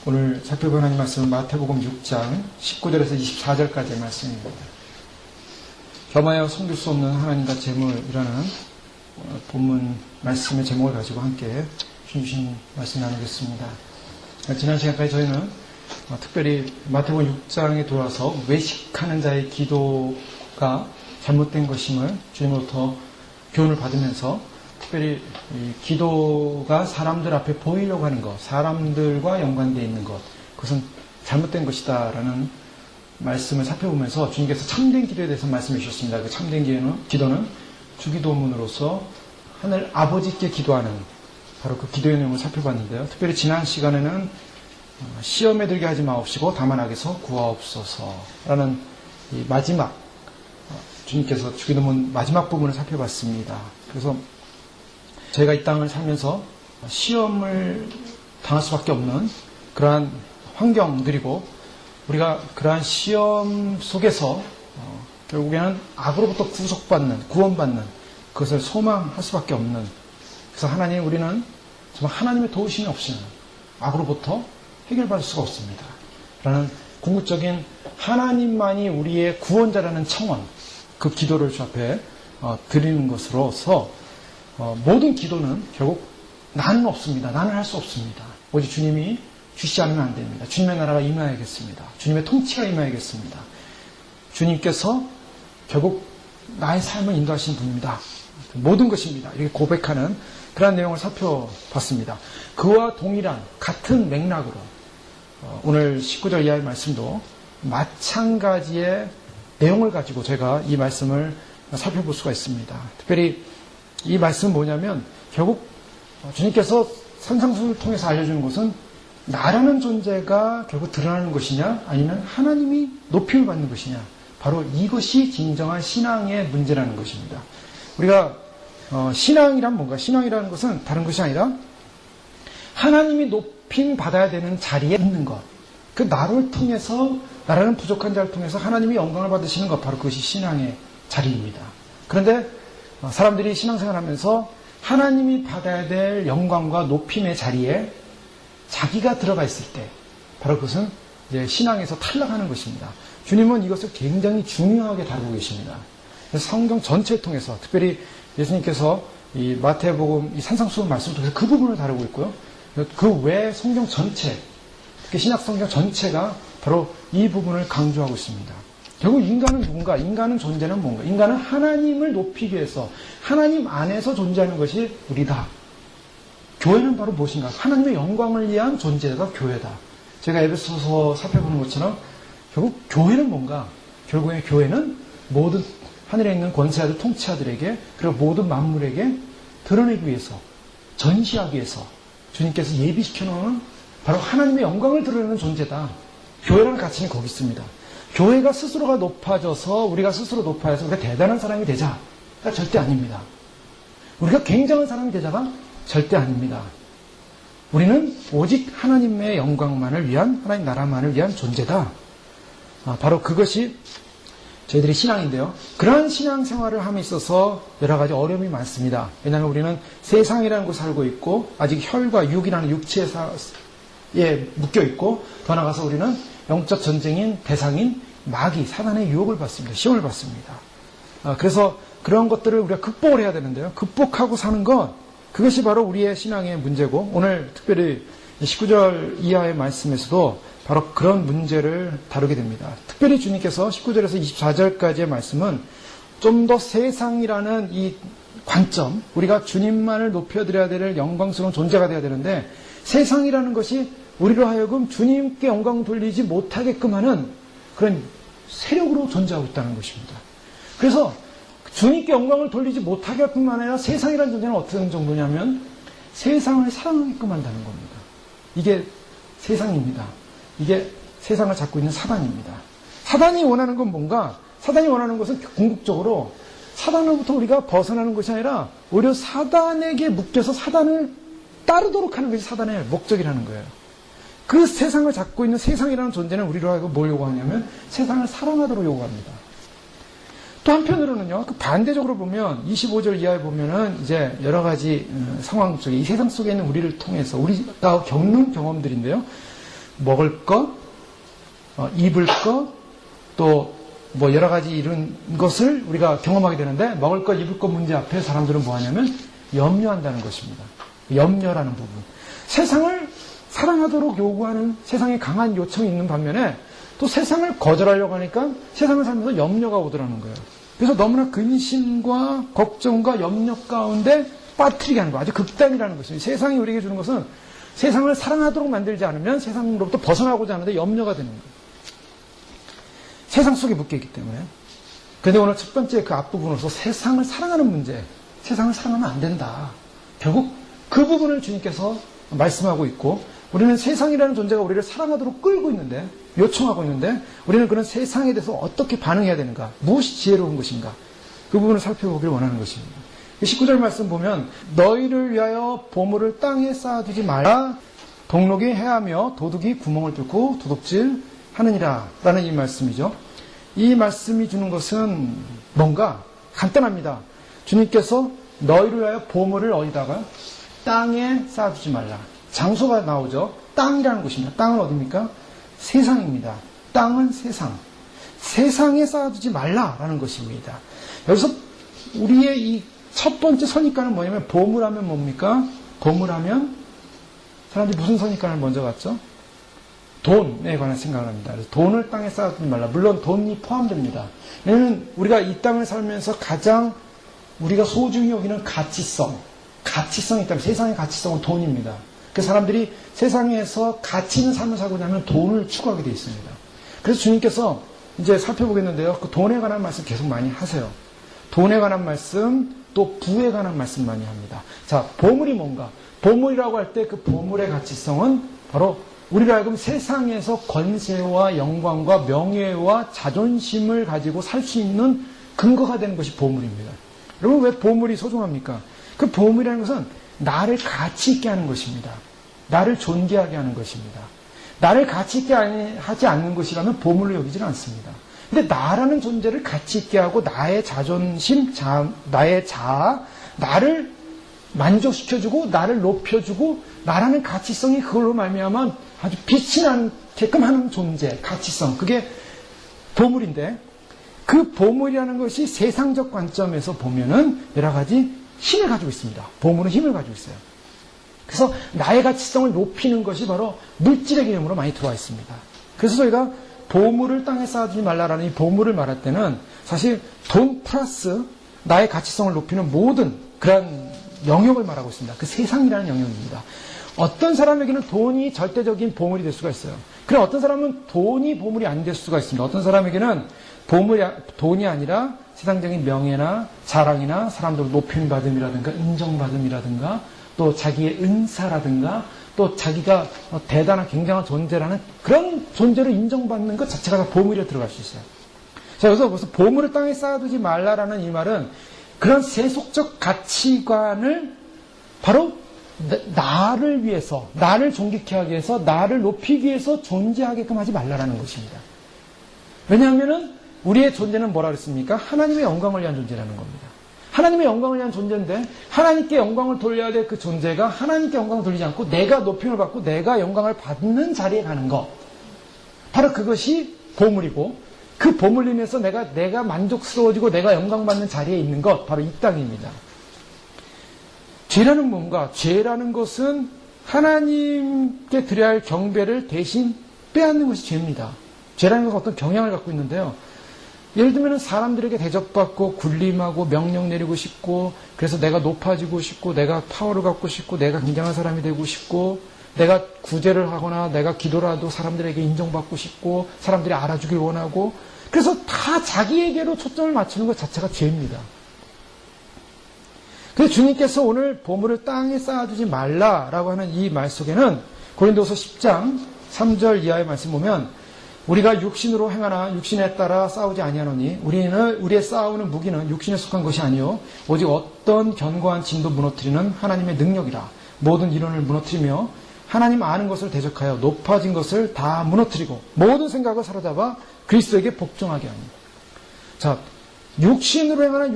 오늘 살펴볼 하나님 말씀은 마태복음 6장 19절에서 24절까지의 말씀입니다. 겸하여 섬길 수 없는 하나님과 재물이라는 본문 말씀의 제목을 가지고 함께 주신 말씀 나누겠습니다. 지난 시간까지 저희는 특별히 마태복음 6장에 들어와서 외식하는 자의 기도가 잘못된 것임을 주님으로부터 교훈을 받으면서 특별히 이 기도가 사람들 앞에 보이려고 하는 것, 사람들과 연관되어 있는 것, 그것은 잘못된 것이다 라는 말씀을 살펴보면서 주님께서 참된 기도에 대해서 말씀해 주셨습니다. 그 참된 기도는 주기도문으로서 하늘 아버지께 기도하는 바로 그 기도의 내용을 살펴봤는데요. 특별히 지난 시간에는 시험에 들게 하지 마옵시고 다만 악에서 구하옵소서 라는 이 마지막 주님께서 주기도문 마지막 부분을 살펴봤습니다. 그래서 저희가 이 땅을 살면서 시험을 당할 수밖에 없는 그러한 환경들이고 우리가 그러한 시험 속에서 결국에는 악으로부터 구원받는 그것을 소망할 수밖에 없는, 그래서 하나님, 우리는 정말 하나님의 도우심이 없이는 악으로부터 해결받을 수가 없습니다 라는 궁극적인 하나님만이 우리의 구원자라는 청원, 그 기도를 주 앞에 드리는 것으로서 모든 기도는 결국 나는 없습니다. 나는 할 수 없습니다. 오직 주님이 주시지 않으면 안 됩니다. 주님의 나라가 임하야겠습니다. 주님의 통치가 임하야겠습니다. 주님께서 결국 나의 삶을 인도하시는 분입니다. 모든 것입니다. 이렇게 고백하는 그런 내용을 살펴봤습니다. 그와 동일한 같은 맥락으로 오늘 19절 이하의 말씀도 마찬가지의 내용을 가지고 제가 이 말씀을 살펴볼 수가 있습니다. 특별히 이 말씀은 뭐냐면 결국 주님께서 산상수훈을 통해서 알려주는 것은 나라는 존재가 결국 드러나는 것이냐 아니면 하나님이 높임을 받는 것이냐, 바로 이것이 진정한 신앙의 문제라는 것입니다. 우리가 신앙이란 뭔가, 신앙이라는 것은 다른 것이 아니라 하나님이 높임 받아야 되는 자리에 있는 것, 그 나를 통해서, 나라는 부족한 자를 통해서 하나님이 영광을 받으시는 것, 바로 그것이 신앙의 자리입니다. 그런데 사람들이 신앙생활하면서 하나님이 받아야 될 영광과 높임의 자리에 자기가 들어가 있을 때 바로 그것은 이제 신앙에서 탈락하는 것입니다. 주님은 이것을 굉장히 중요하게 다루고 계십니다. 그래서 성경 전체를 통해서, 특별히 예수님께서 이 마태복음 이 산상수훈 말씀을 통해서 그 부분을 다루고 있고요. 그 외 성경 전체, 특히 신약 성경 전체가 바로 이 부분을 강조하고 있습니다. 결국 인간은 뭔가, 인간은 존재는 뭔가, 인간은 하나님을 높이기 위해서 하나님 안에서 존재하는 것이 우리다. 교회는 바로 무엇인가? 하나님의 영광을 위한 존재가 교회다. 제가 에베소서 살펴보는 것처럼 결국 교회는 뭔가? 결국에 교회는 모든 하늘에 있는 권세자들, 통치자들에게, 그리고 모든 만물에게 드러내기 위해서, 전시하기 위해서 주님께서 예비시켜 놓은 바로 하나님의 영광을 드러내는 존재다. 교회라는 가치는 거기 있습니다. 교회가 스스로가 높아져서 우리가 스스로 높아져서 우리가 대단한 사람이 되자가 절대 아닙니다. 우리가 굉장한 사람이 되자가 절대 아닙니다. 우리는 오직 하나님의 영광만을 위한, 하나님 나라만을 위한 존재다. 바로 그것이 저희들이 신앙인데요. 그러한 신앙생활을 함에 있어서 여러 가지 어려움이 많습니다. 왜냐하면 우리는 세상이라는 곳에 살고 있고 아직 혈과 육이라는 육체에 묶여 있고, 더 나아가서 우리는 영적 전쟁인 대상인 마귀, 사단의 유혹을 받습니다. 시험을 받습니다. 그래서 그런 것들을 우리가 극복을 해야 되는데요. 극복하고 사는 것, 그것이 바로 우리의 신앙의 문제고, 오늘 특별히 19절 이하의 말씀에서도 바로 그런 문제를 다루게 됩니다. 특별히 주님께서 19절에서 24절까지의 말씀은 좀 더 세상이라는 이 관점, 우리가 주님만을 높여드려야 될 영광스러운 존재가 되어야 되는데, 세상이라는 것이 우리로 하여금 주님께 영광 돌리지 못하게끔 하는 그런 세력으로 존재하고 있다는 것입니다. 그래서 주님께 영광을 돌리지 못하게끔 아니라 세상이라는 존재는 어떤 정도냐면 세상을 사랑하게끔 한다는 겁니다. 이게 세상입니다. 이게 세상을 잡고 있는 사단입니다. 사단이 원하는 건 뭔가? 사단이 원하는 것은 궁극적으로 사단으로부터 우리가 벗어나는 것이 아니라 오히려 사단에게 묶여서 사단을 따르도록 하는 것이 사단의 목적이라는 거예요. 그 세상을 잡고 있는 세상이라는 존재는 우리로 하여금 뭘 요구하냐면 세상을 사랑하도록 요구합니다. 또 한편으로는요, 그 반대적으로 보면 25절 이하에 보면은 이제 여러 가지 상황 속에 이 세상 속에 있는 우리를 통해서 우리가 겪는 경험들인데요. 먹을 것, 입을 것, 또 뭐 여러 가지 이런 것을 우리가 경험하게 되는데 먹을 것, 입을 것 문제 앞에 사람들은 뭐 하냐면 염려한다는 것입니다. 염려라는 부분. 세상을 사랑하도록 요구하는 세상에 강한 요청이 있는 반면에 또 세상을 거절하려고 하니까 세상을 살면서 염려가 오더라는 거예요. 그래서 너무나 근심과 걱정과 염려 가운데 빠뜨리게 하는 거 아주 극단이라는 것입니다. 세상이 우리에게 주는 것은 세상을 사랑하도록 만들지 않으면 세상으로부터 벗어나고자 하는데 염려가 되는 거예요. 세상 속에 묶여 있기 때문에. 그런데 오늘 첫 번째 그 앞부분으로서 세상을 사랑하는 문제, 세상을 사랑하면 안 된다. 결국 그 부분을 주님께서 말씀하고 있고 우리는 세상이라는 존재가 우리를 사랑하도록 끌고 있는데 요청하고 있는데 우리는 그런 세상에 대해서 어떻게 반응해야 되는가, 무엇이 지혜로운 것인가, 그 부분을 살펴보기를 원하는 것입니다. 19절 말씀 보면 너희를 위하여 보물을 땅에 쌓아두지 말라. 동록이 해하며 도둑이 구멍을 뚫고 도둑질 하느니라 라는 이 말씀이죠. 이 말씀이 주는 것은 뭔가 간단합니다. 주님께서 너희를 위하여 보물을 어디다가 땅에 쌓아두지 말라. 장소가 나오죠. 땅이라는 곳입니다. 땅은 어디입니까? 세상입니다. 땅은 세상. 세상에 쌓아두지 말라라는 것입니다. 여기서 우리의 이 첫 번째 선입관은 뭐냐면 보물하면 뭡니까? 보물하면 사람들이 무슨 선입관을 먼저 갖죠? 돈에 관한 생각을 합니다. 그래서 돈을 땅에 쌓아두지 말라. 물론 돈이 포함됩니다. 왜냐하면 우리가 이 땅을 살면서 가장 우리가 소중히 여기는 가치성이 있다면 세상의 가치성은 돈입니다. 그 사람들이 세상에서 가치 있는 삶을 살고자 하면 돈을 추구하게 되어 있습니다. 그래서 주님께서 이제 살펴보겠는데요. 그 돈에 관한 말씀 계속 많이 하세요. 돈에 관한 말씀, 또 부에 관한 말씀 많이 합니다. 자, 보물이 뭔가? 보물이라고 할 때 그 보물의 가치성은 바로 우리가 알고 세상에서 권세와 영광과 명예와 자존심을 가지고 살 수 있는 근거가 되는 것이 보물입니다. 여러분 왜 보물이 소중합니까? 그 보물이라는 것은 나를 가치 있게 하는 것입니다. 나를 존귀하게 하는 것입니다. 나를 가치 있게 하지 않는 것이라면 보물로 여기지는 않습니다. 근데 나라는 존재를 가치 있게 하고 나의 자존심, 나의 자아, 나를 만족시켜주고 나를 높여주고 나라는 가치성이 그걸로 말미암아 아주 빛이 나게끔 하는 존재, 가치성, 그게 보물인데 그 보물이라는 것이 세상적 관점에서 보면은 여러 가지 힘을 가지고 있습니다. 보물은 힘을 가지고 있어요. 그래서 나의 가치성을 높이는 것이 바로 물질의 개념으로 많이 들어와 있습니다. 그래서 저희가 보물을 땅에 쌓아두지 말라라는 이 보물을 말할 때는 사실 돈 플러스 나의 가치성을 높이는 모든 그런 영역을 말하고 있습니다. 그 세상이라는 영역입니다. 어떤 사람에게는 돈이 절대적인 보물이 될 수가 있어요. 그럼 어떤 사람은 돈이 보물이 안 될 수가 있습니다. 어떤 사람에게는 돈이 아니라 세상적인 명예나 자랑이나 사람들로 높임받음이라든가 인정받음이라든가 또 자기의 은사라든가 또 자기가 대단한 굉장한 존재라는 그런 존재를 인정받는 것 자체가 다 보물에 들어갈 수 있어요. 자, 그래서 보물을 땅에 쌓아두지 말라라는 이 말은 그런 세속적 가치관을 바로 나를 위해서, 나를 존귀케 하기 위해서, 나를 높이기 위해서 존재하게끔 하지 말라라는 것입니다. 왜냐하면은 우리의 존재는 뭐라 그랬습니까? 하나님의 영광을 위한 존재라는 겁니다. 하나님의 영광을 위한 존재인데 하나님께 영광을 돌려야 될 그 존재가 하나님께 영광을 돌리지 않고 내가 높임을 받고 내가 영광을 받는 자리에 가는 것. 바로 그것이 보물이고 그 보물로 인해서 내가 만족스러워지고 내가 영광받는 자리에 있는 것. 바로 이 땅입니다. 죄라는 뭔가? 죄라는 것은 하나님께 드려야 할 경배를 대신 빼앗는 것이 죄입니다. 죄라는 것은 어떤 경향을 갖고 있는데요. 예를 들면 사람들에게 대접받고 군림하고 명령 내리고 싶고 그래서 내가 높아지고 싶고 내가 파워를 갖고 싶고 내가 굉장한 사람이 되고 싶고 내가 구제를 하거나 내가 기도라도 사람들에게 인정받고 싶고 사람들이 알아주길 원하고 그래서 다 자기에게로 초점을 맞추는 것 자체가 죄입니다. 그래서 주님께서 오늘 보물을 땅에 쌓아두지 말라라고 하는 이 말 속에는 고린도서 10장 3절 이하의 말씀 보면 우리가 육신으로 행하나 육신에 따라 싸우지 아니하노니 우리의 싸우는 무기는 육신에 속한 것이 아니요 오직 어떤 견고한 짐도 무너뜨리는 하나님의 능력이라. 모든 이론을 무너뜨리며 하나님 아는 것을 대적하여 높아진 것을 다 무너뜨리고 모든 생각을 사로잡아 그리스도에게 복종하게 하니. 자, 육신으로 행하나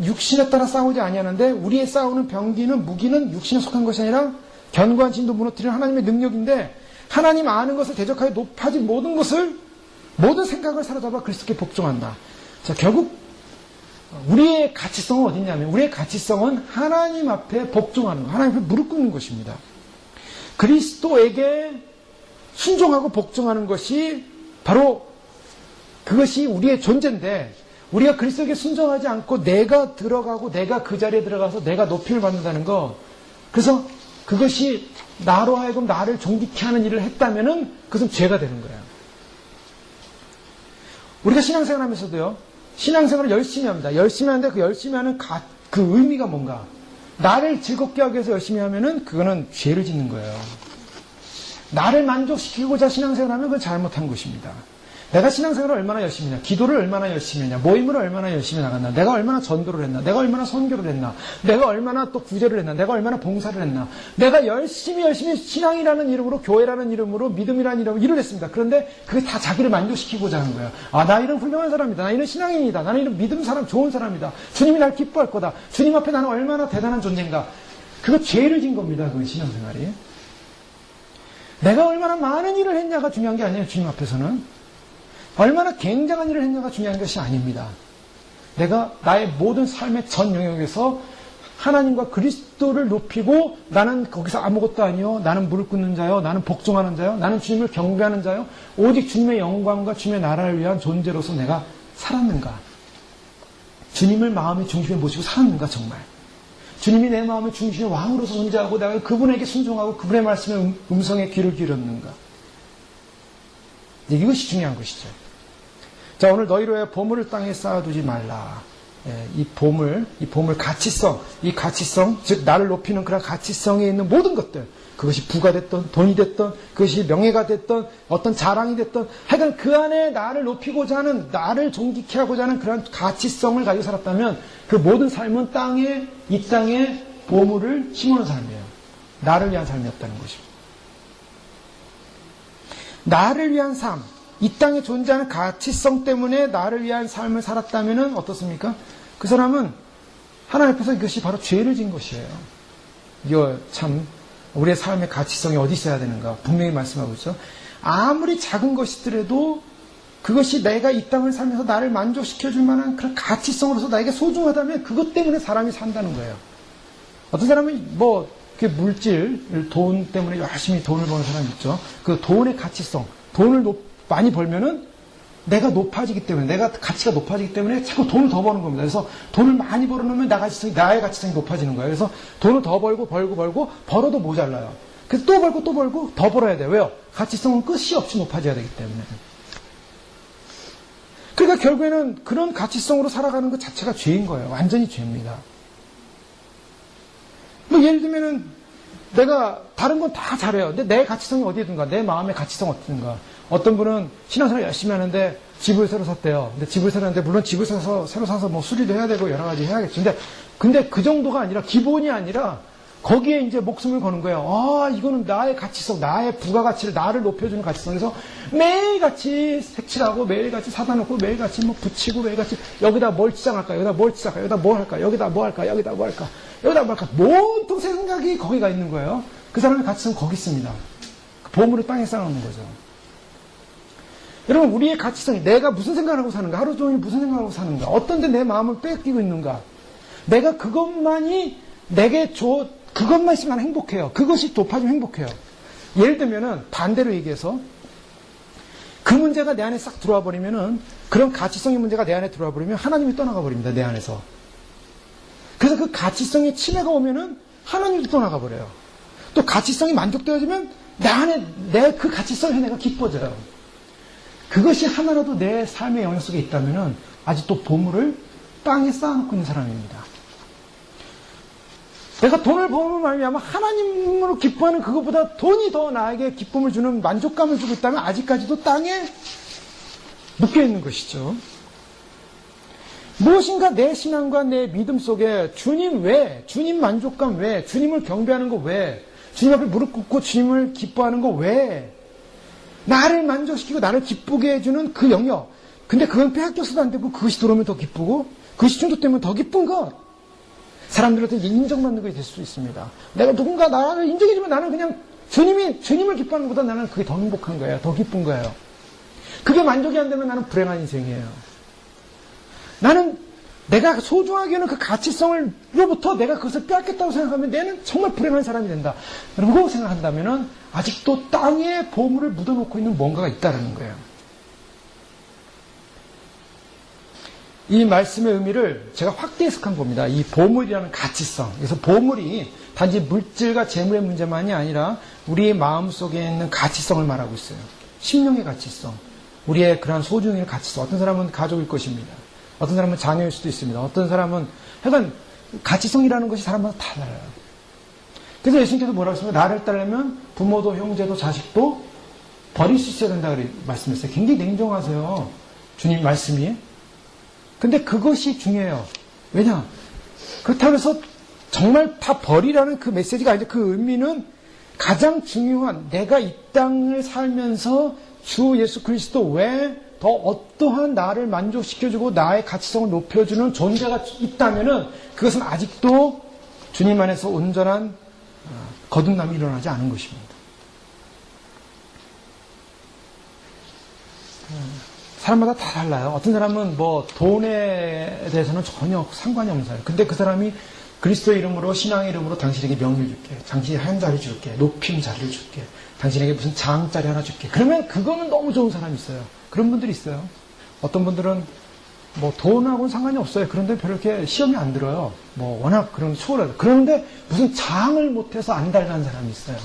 육신에 따라 싸우지 아니하는데 우리의 싸우는 병기는 무기는 육신에 속한 것이 아니라 견고한 짐도 무너뜨리는 하나님의 능력인데 하나님 아는 것을 대적하여 높아진 모든 것을, 모든 생각을 사로잡아 그리스도께 복종한다. 자, 결국 우리의 가치성은 어디냐면, 우리의 가치성은 하나님 앞에 복종하는 것, 하나님 앞에 무릎 꿇는 것입니다. 그리스도에게 순종하고 복종하는 것이 바로 그것이 우리의 존재인데, 우리가 그리스도에게 순종하지 않고 내가 들어가고 내가 그 자리에 들어가서 내가 높임을 받는다는 거, 그래서 그것이 나로 하여금 나를 존귀케 하는 일을 했다면은 그것은 죄가 되는 거예요. 우리가 신앙생활 하면서도요, 신앙생활을 열심히 합니다. 열심히 하는데 그 열심히 하는 그 의미가 뭔가, 나를 즐겁게 하기 위해서 열심히 하면은 그거는 죄를 짓는 거예요. 나를 만족시키고자 신앙생활을 하면 그건 잘못한 것입니다. 내가 신앙생활을 얼마나 열심히 했냐, 기도를 얼마나 열심히 했냐, 모임을 얼마나 열심히 나갔나, 내가 얼마나 전도를 했나, 내가 얼마나 선교를 했나, 내가 얼마나 또 구제를 했나, 내가 얼마나 봉사를 했나, 내가 열심히 신앙이라는 이름으로, 교회라는 이름으로, 믿음이라는 이름으로 일을 했습니다. 그런데 그게 다 자기를 만족시키고자 하는 거예요. 아, 나 이런 훌륭한 사람이다, 나 이런 신앙인이다, 나는 이런 믿음 사람, 좋은 사람이다, 주님이 날 기뻐할 거다, 주님 앞에 나는 얼마나 대단한 존재인가. 그거 죄를 진 겁니다, 그 신앙생활이. 내가 얼마나 많은 일을 했냐가 중요한 게 아니에요, 주님 앞에서는. 얼마나 굉장한 일을 했냐가 중요한 것이 아닙니다. 내가 나의 모든 삶의 전 영역에서 하나님과 그리스도를 높이고, 나는 거기서 아무것도 아니요, 나는 무릎 꿇는 자요, 나는 복종하는 자요, 나는 주님을 경배하는 자요, 오직 주님의 영광과 주님의 나라를 위한 존재로서 내가 살았는가? 주님을 마음의 중심에 모시고 살았는가 정말? 주님이 내 마음의 중심의 왕으로서 존재하고 내가 그분에게 순종하고 그분의 말씀에 음성에 귀를 기울였는가? 이것이 중요한 것이죠. 자, 오늘 너희로 해 보물을 땅에 쌓아두지 말라. 이 보물 가치성, 이 가치성, 즉 나를 높이는 그런 가치성에 있는 모든 것들, 그것이 부가 됐던, 돈이 됐던, 그것이 명예가 됐던, 어떤 자랑이 됐던, 하여간 그 안에 나를 높이고자 하는, 나를 존귀케 하고자 하는 그런 가치성을 가지고 살았다면 그 모든 삶은 이 땅에 보물을 심어놓은 삶이에요. 나를 위한 삶이었다는 것입니다. 나를 위한 삶, 이 땅에 존재하는 가치성 때문에 나를 위한 삶을 살았다면 어떻습니까? 그 사람은 하나님 앞에서 이것이 바로 죄를 진 것이에요. 이거 참 우리의 삶의 가치성이 어디 있어야 되는가 분명히 말씀하고 있죠. 아무리 작은 것이더라도 그것이 내가 이 땅을 살면서 나를 만족시켜줄 만한 그런 가치성으로서 나에게 소중하다면 그것 때문에 사람이 산다는 거예요. 어떤 사람은 그 물질, 돈 때문에 열심히 돈을 버는 사람이 있죠. 그 돈의 가치성, 돈을 많이 벌면은 내가 높아지기 때문에, 내가 가치가 높아지기 때문에 자꾸 돈을 더 버는 겁니다. 그래서 돈을 많이 벌어놓으면 나의 가치성이 높아지는 거예요. 그래서 돈을 더 벌고 벌어도 모자라요. 그래서 또 벌고 더 벌어야 돼요. 왜요? 가치성은 끝이 없이 높아져야 되기 때문에. 그러니까 결국에는 그런 가치성으로 살아가는 것 자체가 죄인 거예요. 완전히 죄입니다. 예를 들면은 내가 다른 건 다 잘해요. 근데 내 가치성이 어디에 든가? 내 마음의 가치성 어디든가? 어떤 분은 신앙생활 열심히 하는데 집을 새로 샀대요. 근데 집을 새로 샀는데 물론 집을 새로 사서 수리도 해야 되고 여러 가지 해야겠죠. 근데 그 정도가 아니라, 기본이 아니라 거기에 이제 목숨을 거는 거예요. 아, 이거는 나의 가치성, 나의 부가가치를, 나를 높여주는 가치성에서 매일같이 색칠하고 매일같이 사다 놓고 매일같이 붙이고 매일같이 여기다 뭘 치장할까? 여기다 뭘 치장할까? 여기다 뭘 할까? 여기다 뭐 할까? 여기다 뭐 할까? 여기다 뭐 할까? 온통 생각이 거기가 있는 거예요. 그 사람의 가치성은 거기 있습니다. 그 보물을 땅에 쌓아놓는 거죠. 여러분, 우리의 가치성이 내가 무슨 생각을 하고 사는가? 하루 종일 무슨 생각을 하고 사는가? 어떤 데 내 마음을 뺏기고 있는가? 내가 그것만이 내게 그것만 있으면 나는 행복해요. 그것이 높아지면 행복해요. 예를 들면은 반대로 얘기해서 그 문제가 내 안에 싹 들어와 버리면은, 그런 가치성의 문제가 내 안에 들어와 버리면 하나님이 떠나가 버립니다. 내 안에서. 그래서 그 가치성의 침해가 오면은 하나님도 떠나가 버려요. 또 가치성이 만족되어지면 내 그 가치성에 내가 기뻐져요. 그것이 하나라도 내 삶의 영역 속에 있다면은 아직도 보물을 땅에 쌓아놓고 있는 사람입니다. 내가 돈을 버는 말미암아 하나님으로 기뻐하는 그것보다 돈이 더 나에게 기쁨을 주는, 만족감을 주고 있다면 아직까지도 땅에 묶여있는 것이죠. 무엇인가 내 신앙과 내 믿음 속에 주님 외, 주님 만족감 외, 주님을 경배하는 것 외, 주님 앞에 무릎 꿇고 주님을 기뻐하는 것 외, 나를 만족시키고 나를 기쁘게 해주는 그 영역. 근데 그건 빼앗겨서도 안 되고, 그것이 들어오면 더 기쁘고, 그것이 충족되면 더 기쁜 것. 사람들한테 인정받는 것이 될 수 있습니다. 내가 누군가 나를 인정해주면 나는 그냥 주님을 기뻐하는 것보다 나는 그게 더 행복한 거예요. 더 기쁜 거예요. 그게 만족이 안 되면 나는 불행한 인생이에요. 나는 내가 소중하게 여기는 그 가치성으로부터 내가 그것을 빼앗겠다고 생각하면 내는 정말 불행한 사람이 된다. 라고 생각한다면 아직도 땅에 보물을 묻어놓고 있는 뭔가가 있다는 거예요. 이 말씀의 의미를 제가 확대 해석한 겁니다. 이 보물이라는 가치성. 그래서 보물이 단지 물질과 재물의 문제만이 아니라 우리의 마음속에 있는 가치성을 말하고 있어요. 심령의 가치성. 우리의 그러한 소중의 가치성. 어떤 사람은 가족일 것입니다. 어떤 사람은 자녀일 수도 있습니다. 어떤 사람은 하여간 가치성이라는 것이 사람마다 다 달라요. 그래서 예수님께서 뭐라고 했습니까? 나를 따르면 부모도 형제도 자식도 버릴 수 있어야 된다고 말씀했어요. 굉장히 냉정하세요. 주님 말씀이. 근데 그것이 중요해요. 왜냐? 그렇다고 해서 정말 다 버리라는 그 메시지가 아니라 그 의미는 가장 중요한 내가 이 땅을 살면서 주 예수 그리스도 외에 더 어떠한 나를 만족시켜주고 나의 가치성을 높여주는 존재가 있다면은 그것은 아직도 주님 안에서 온전한 거듭남이 일어나지 않은 것입니다. 사람마다 다 달라요. 어떤 사람은 뭐 돈에 대해서는 전혀 상관이 없는 사람이에요. 근데 그 사람이 그리스도의 이름으로 신앙의 이름으로 당신에게 명예를 줄게. 당신이 한 자리 줄게. 높임 자리를 줄게. 당신에게 무슨 장자리 하나 줄게. 그러면 그거는 너무 좋은 사람이 있어요. 그런 분들이 있어요. 어떤 분들은 뭐 돈하고는 상관이 없어요. 그런데 별로 이렇게 시험이 안 들어요. 뭐 워낙 그런 초월하다. 그런데 무슨 장을 못해서 안 달라는 사람이 있어요.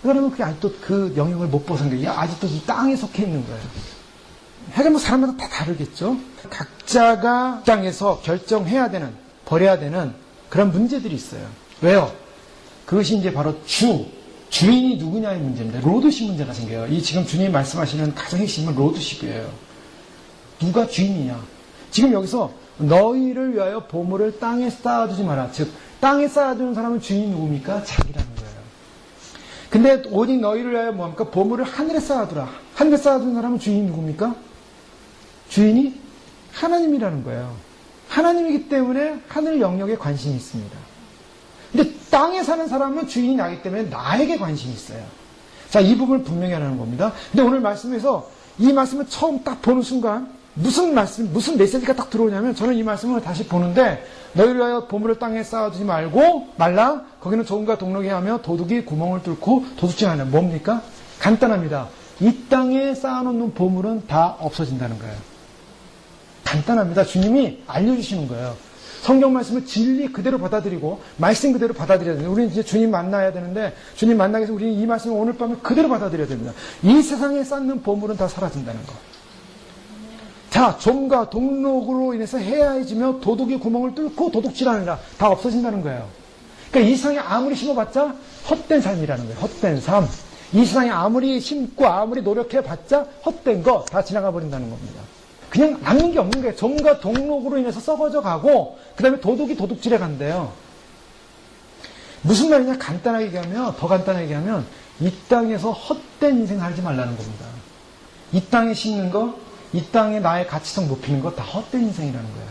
그 사람은 그게 아직도 그 영역을 못 벗은 거예요. 아직도 이 땅에 속해 있는 거예요. 하여간 뭐 사람마다 다 다르겠죠. 각자가 땅에서 결정해야 되는, 버려야 되는 그런 문제들이 있어요. 왜요? 그것이 이제 바로 주인이 누구냐의 문제입니다. 로드십 문제가 생겨요. 이 지금 주님이 말씀하시는 가장 핵심은 로드십이에요. 누가 주인이냐. 지금 여기서 너희를 위하여 보물을 땅에 쌓아두지 마라. 즉 땅에 쌓아두는 사람은 주인이 누굽니까? 자기라는 거예요. 근데 오직 너희를 위하여 뭐합니까? 보물을 하늘에 쌓아두라. 하늘에 쌓아두는 사람은 주인이 누굽니까? 주인이 하나님이라는 거예요. 하나님이기 때문에 하늘 영역에 관심이 있습니다. 근데 땅에 사는 사람은 주인이 나기 때문에 나에게 관심이 있어요. 자, 이 부분을 분명히 하라는 겁니다. 근데 오늘 말씀에서 이 말씀을 처음 딱 보는 순간 무슨 메시지가 딱 들어오냐면 저는 이 말씀을 다시 보는데 너희를 위하여 보물을 땅에 쌓아두지 말라. 거기는 종과 동록이 하며 도둑이 구멍을 뚫고 도둑질하는 뭡니까? 간단합니다. 이 땅에 쌓아놓는 보물은 다 없어진다는 거예요. 간단합니다. 주님이 알려주시는 거예요. 성경 말씀을 진리 그대로 받아들이고 말씀 그대로 받아들여야 됩니다. 우리는 이제 주님 만나야 되는데 주님 만나기 위해서 우리는 이 말씀을 오늘 밤에 그대로 받아들여야 됩니다. 이 세상에 쌓는 보물은 다 사라진다는 거. 자, 종과 동록으로 인해서 해야해지며 도둑이 구멍을 뚫고 도둑질하느라 다 없어진다는 거예요. 그러니까 이 세상에 아무리 심어봤자 헛된 삶이라는 거예요. 헛된 삶. 이 세상에 아무리 심고 아무리 노력해봤자 헛된 거 다 지나가 버린다는 겁니다. 그냥 남는 게 없는 거예요. 종과 동록으로 인해서 썩어져 가고 그 다음에 도둑이 도둑질해 간대요. 무슨 말이냐? 간단하게 얘기하면, 더 간단하게 얘기하면 이 땅에서 헛된 인생 살지 말라는 겁니다. 이 땅에 심는 거, 이 땅에 나의 가치성 높이는 거 다 헛된 인생이라는 거예요.